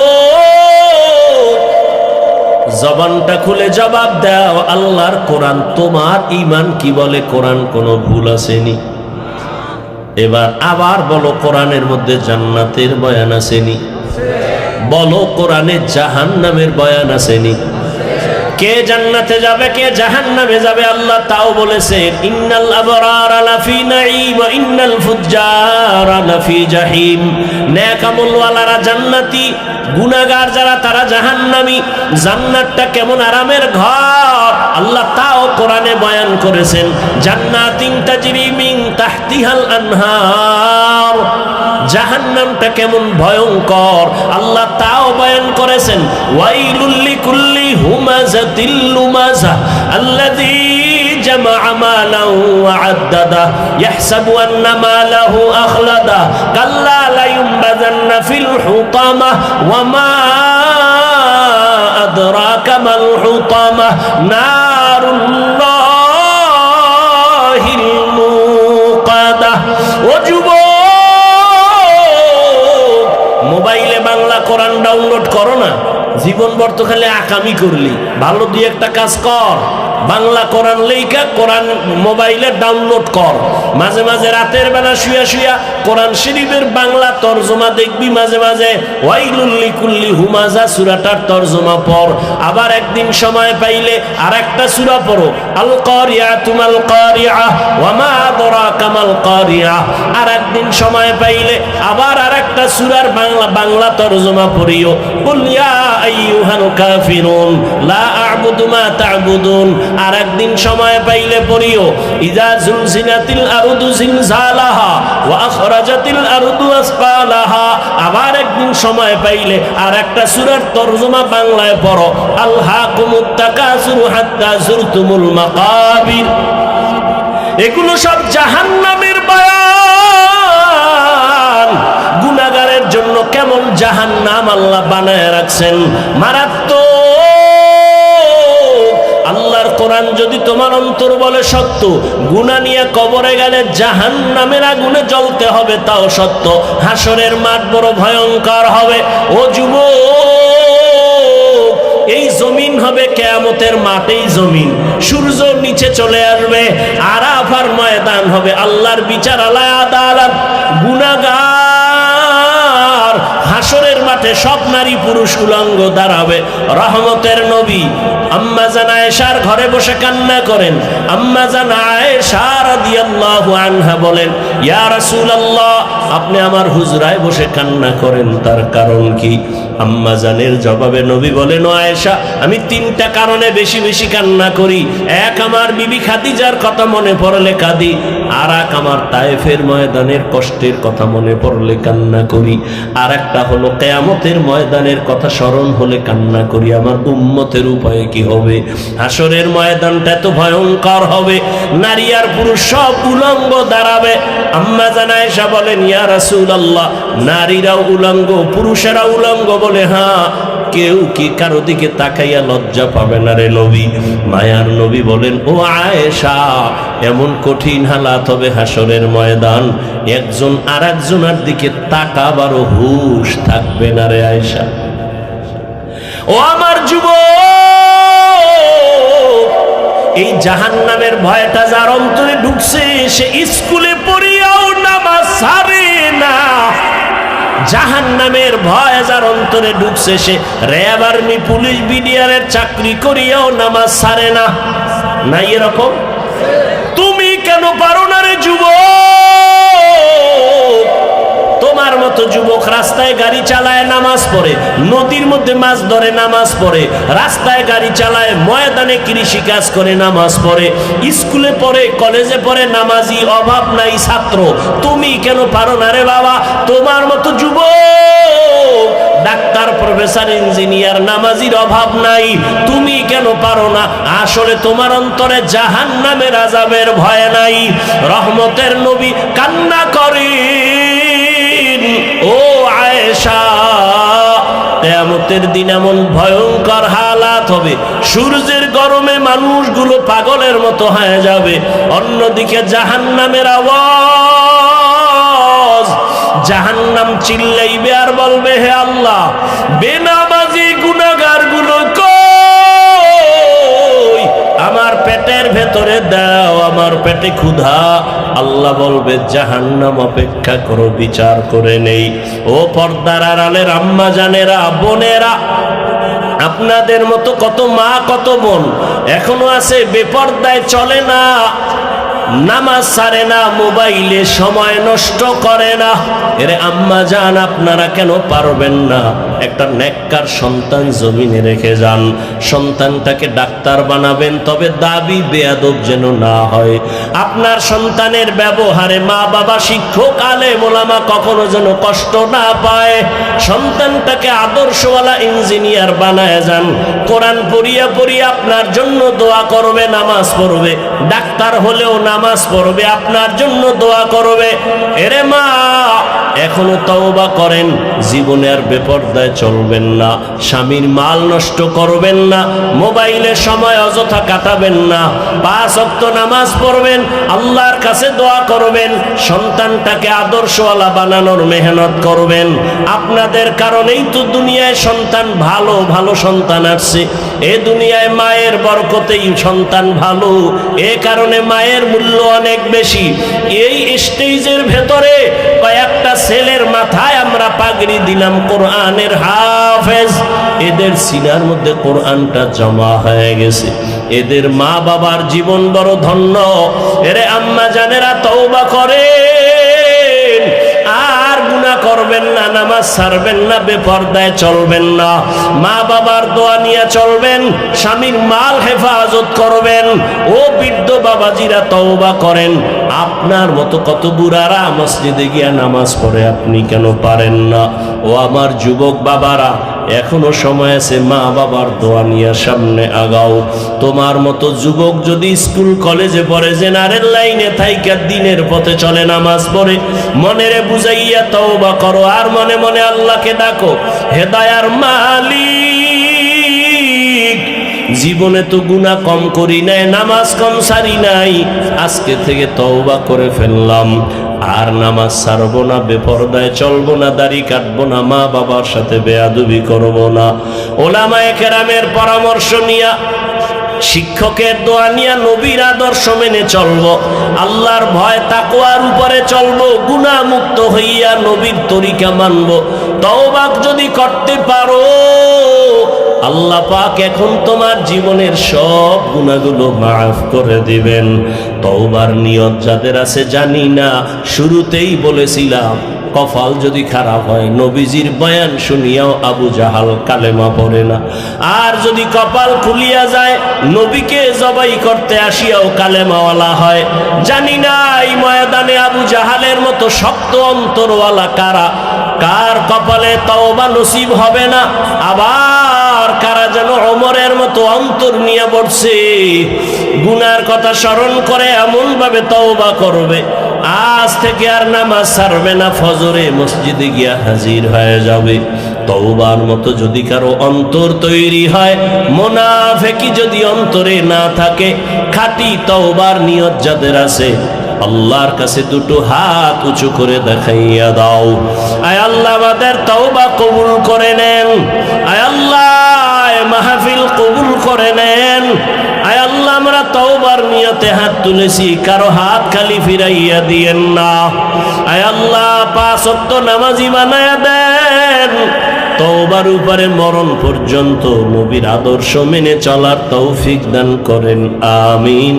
জবানটা খুলে জবাব দাও, আল্লাহর কোরআন তোমার ঈমান কি বলে? কোরআন কোনো ভুল আসেনি। এবার আবার বলো, কোরআনের মধ্যে জান্নাতের বয়ান আসেনি? বলো, কোরআনে জাহান্নামের বয়ান আসেনি? কে জান্নাতে যাবে, কে জাহান্নামে যাবে আল্লাহ তাও বলেছেন, ইন্নাল আবরারা লাফি নাঈম ওয়া ইন্নাল ফুজ্জারা লাফি জাহিম। নেক আমলওয়ালারা জান্নাতি, গুনাহগার যারা তারা জাহান্নামী। জান্নাতটা কেমন আরামের ঘর আল্লাহ তাও কোরআনে বয়ান করেছেন, জান্নাতিন তাজরি মিন তাহতিহাল আনহার। জাহান্নামটা কেমন ভয়ঙ্কর আল্লাহ তাও বয়ান করেছেন, ওয়াইলুল লিকুল্লি হুমাযাতিল লুমাযা আল্লাযী জামাআ মালান ওয়া আদ্দাদা ইয়াহসাবু আন্না মালাহু আখলাদা কাল্লা লা ইউনবাযান্না ফিল হুতামা ওয়া মা আদরাকা মাল হুতামা নারুল্লাহিল মুকাদা। ও যুবক, মোবাইলে বাংলা কোরআন ডাউনলোড করো না, জীবন বর্ত খালি আকামি করলি, ভালো দুই একটা কাজ কর, বাংলা কোরআন লেখা কোরআন মোবাইলে ডাউনলোড কর, মাঝে মাঝে রাতের বেলা শুয়া শুয়া কোরআন শরীফের বাংলা তরজমা দেখবি, মাঝে মাঝে ওয়াইলুল লিকুল্লি হুমাজা সূরাটার তরজমা পড়। আবার একদিন সময় পাইলে আর একটা সূরা পড়ো, আল কারিয়াতু মাল কারিয়া ওয়া মা আদরাকা মাল কারিয়া। আর একদিন সময় পাইলে আবার আর একটা সূরার বাংলা তরজমা পড়িও, কুল ইয়া আইয়ুহাল কাফিরুন লা আ'বুদু মা তা'বুদুন। আর একদিন সময় পাইলে পড়িও, ইযা যুলজিলাতিল আরদু জিলজালাহা ওয়া আখরাজাতিল আরদু আসকালাহা। আবার একদিন সময় পাইলে আর একটা সূরার তরজমা বাংলায় পড়ো, আলহাকুমুত তাকাসুরু হাত্তা যুরতুমুল মাকাবির। এগুলো সব জাহান্নামের বয়ান। গুনাহগারের জন্য কেমন জাহান্নাম আল্লাহ বানায় রাখছেন, মারাত্মক। আল্লাহর কোরআন যদি তোমার অন্তর বলে সত্য, গুনাহ নিয়ে কবরে গেলে জাহান্নামের আগুনে জ্বলতে হবে তাও সত্য, হাসরের মাঠ বড় ভয়ঙ্কর হবে। ও যুবক, এই জমিন হবে কিয়ামতের মাঠেই জমিন, সূর্য নিচে চলে আসবে, আরাফার ময়দান হবে, আল্লাহর বিচার আলাদা আদালত। গুনাহগার হাসরের মাঠে সব নারী পুরুষ উলঙ্গ দাঁড়াবে। রহমতের নবী আম্মা জান আয়েশার ঘরে বসে কান্না করেন। আম্মা জান আয়েশা রাদিয়াল্লাহু আনহা বলেন, ইয়া রাসূলুল্লাহ, আপনি আমার হুজরায় বসে কান্না করেন, তার কারণ কি? আম্মা জানের জবাবে নবী বলেন, ও আয়েশা, আমি তিনটা কারণে বেশি বেশি কান্না করি। এক, আমার বিবি খাদিজার কথা মনে পড়লে কাঁদি। আর এক, আমার তায়েফের ময়দানের কষ্টের কথা মনে পড়লে কান্না করি। আর একটা হলো কিয়ামতের ময়দানের কথা স্মরণ হলে কান্না করি। আমার উম্মতের উপায়ে কি হবে? হাসরের ময়দানটা এত ভয়ঙ্কর হবে, নারী আর পুরুষ সব উলঙ্গ দাঁড়াবে। আম্মা জান আয়েশা বলেন, ইয়া রাসূলুল্লাহ, নারীরাও উলঙ্গ পুরুষেরা উলঙ্গ? বলে, হ্যাঁ। কেউ কি কারো দিকে তাকাইয়া লজ্জা পাবে না রে নবী? মায়ার নবী বলেন, ও আয়েশা, এমন কঠিন হালাত হবে হাসরের ময়দান, একজন আর একজনের দিকে তাকাবারও হুঁশ থাকবে না রে আয়েশা। ও আমার যুবক, এই জাহান্নামের ভয়টা যার অন্তরে ঢুকছে, সে স্কুলে পড়িয়াও নামাজ ছাড়ে না। জাহান্নামের ভয় যার অন্তরে ঢুকছে, সে র্যাব, আর্মি, পুলিশ, বিডিআরের চাকরি করিয়াও নামাজ ছাড়ে না। নাই এরকম? তুমি কেন পারো না রে যুবক? তোমার মতো যুবক রাস্তায় গাড়ি চালায়, নামাজ পড়ে, নদীর মধ্যে মাছ ধরে, নামাজ পড়ে, রাস্তায় গাড়ি চালায়, ময়দানে কৃষি কাজ করে, নামাজ পড়ে, স্কুলে পড়ে, কলেজে পড়ে, নামাজি অভাব নাই ছাত্র। তুমি কেন পারো না রে বাবা? তোমার মতো যুবক ডাক্তার, প্রফেসর, ইঞ্জিনিয়ার, নামাজির অভাব নাই। তুমি কেন পারো না? আসলে তোমার অন্তরে জাহান্নামের আযাবের ভয় নাই। রহমতের নবী কান্না করেন, ও আয়েশা, কিয়ামতের দিন এমন ভয়ঙ্কর হালাত হবে, সূর্যের গরমে মানুষগুলো পাগলের মতো হয়ে যাবে। অন্যদিকে জাহান্নামের আওয়াজ, জাহান্নাম চিল্লাইবে আর বলবে, হে আল্লাহ, বেনামাজি গুনাহগার গুলো কই? আমার পেটের ভেতরে দাও, আমার পেটে ক্ষুধা। আল্লাহ বলবে, জাহান্নাম অপেক্ষা করো, বিচার করে নেই। ও পর্দার আড়ালের আম্মা জানেরা, বোনেরা, আপনাদের মতো কত মা, কত বোন এখনো আছে বেপর্দায় চলে না, নামাজ ছাড়ে না, মোবাইলে সময় নষ্ট করে না। এরে আম্মা জান, আপনারা কেন পারবেন না? একটা নেককার সন্তান জমিনে রেখে যান, সন্তানটাকে ডাক্তার বানাবেন, তবে দাবি বেয়াদব যেন না হয়। আপনার সন্তানের ব্যবহারে মা বাবা, শিক্ষক, আলেম ওলামা কখনো যেন কষ্ট না পায়। সন্তানটাকে আদর্শওয়ালা ইঞ্জিনিয়ার বানায় যান, কোরআন পড়িয়া পড়িয়া আপনার জন্য দোয়া করবে, নামাজ পড়বে, ডাক্তার হলেও নামাজ পড়বে, আপনার জন্য দোয়া করবে। এরে মা, এখনো তওবা করেন, জীবনে আর বেপরদায় চলবেন না, স্বামীর মাল নষ্ট করবেন না, মোবাইলে সময় অযথা কাটাবেন না, 5 ওয়াক্ত নামাজ পড়বেন, আল্লাহর কাছে দোয়া করবেন, সন্তানটাকে আদর্শওয়ালা বানানোর মেহনত করবেন। আপনাদের কারণেই তো দুনিয়ায় সন্তান ভালো ভালো সন্তান আসছে। এ দুনিয়ায় মায়ের বরকতেই সন্তান ভালো, এ কারণে মায়ের মূল্য অনেক বেশি। এই স্টেজের ভেতরে কয়েকটা ছেলের মাথায় আমরা পাগড়ি দিলাম কোরআনের হাফেজ, এদের সিনার মধ্যে কোরআনটা জমা হয়ে গেছে। এদের মা বাবার জীবন বড় ধন্য। এরে আম্মা জানেরা তওবা করেন, আর গুনাহ করবেন না, নামাজ ছাড়বেন না, বেপরদায় চলবেন না, মা বাবার দোয়া নিয়ে চলবেন, স্বামীর মাল হেফাজত করবেন। ও বৃদ্ধ বাবাজিরা তওবা করেন। আপনার মতো কত বুড়ারা মসজিদে গিয়া নামাজ পড়ে, আপনি কেন পারেন না? ও আমার যুবক বাবারা, এখনো সময় আছে, মা বাবার দোয়া নিয়ে সামনে আগাও। তোমার মতো যুবক যদি স্কুল কলেজে পড়ে, জেনারেল লাইনে থাইকা দিনের পথে চলে, নামাজ পড়ে, মনেরে বুঝাইয়া তওবা করো, আর মনে মনে আল্লাহকে ডাকো, হেদায়ার মালিক, জীবনে তো গুনাহ কম করি নাই, নামাজ কম সারি নাই, আজকে থেকে তওবা করে ফেললাম, আর নামাজ ছাড়বো না, বেপরদায় চলবো না, দাড়ি কাটবো না, মা বাবার সাথে বেয়াদবি করবো না। ওলামায়ে কেরামের পরামর্শ নিয়া, শিক্ষকের দোয়া নিয়া, নবীর আদর্শ মেনে চলবো, আল্লাহর ভয় তাকওয়ার উপরে চলবো, গুনাহ মুক্ত হইয়া নবীর তরিকা মানবো। তওবা যদি করতে পারো, আল্লাহ পাক এখন তোমার জীবনের সব গুনাহগুলো মাফ করে দিবেন। তওবার নিয়ত যাদের আছে জানি না, শুরুতেই বলেছিলাম, কপাল যদি খারাপ হয়, নবীজির বয়ান শুনিয়াও আবু জাহাল কালেমা পড়ে না, আর যদি কপাল খুলিয়া যায়, নবীকে জবাই করতে আসিয়াও কালেমাওয়ালা হয়। জানি না এই ময়দানে আবু জাহালের মতো শক্ত অন্তরওয়ালা কারা, কার কপালে তওবা নসিব হবে না, আবার কারা যেন ওমরের মতো অন্তর নিয়ে পড়ছে, গুনার কথা স্মরণ করে এমন ভাবে তওবা করবে, আজ থেকে আর নামাজ ছাড়বে না, ফজরে মসজিদে গিয়া হাজির হয়ে যাবে। তওবার মতো যদি কারো অন্তর তৈরি হয়, মুনাফিকি যদি অন্তরে না থাকে, খাঁটি তওবার নিয়ত যাদের আছে, আল্লাহর কাছে দুটো হাত উঁচু করে দেখাইয়া দাও, আয় আল্লাহ আমাদের তওবা কবুল করে নেন, আয় আল্লাহ মাহফিল কবুল করে নেন, আয় আল্লাহ আমরা তওবার নিয়তে হাত তুলেছি, কারো হাত খালি ফিরাইয়া দিয়েন না, আয় আল্লাহ 5 ওয়াক্ত নামাজি বানায়া দেন, তওবার উপরে মরণ পর্যন্ত নবীর আদর্শ মেনে চলার তৌফিক দান করেন, আমিন।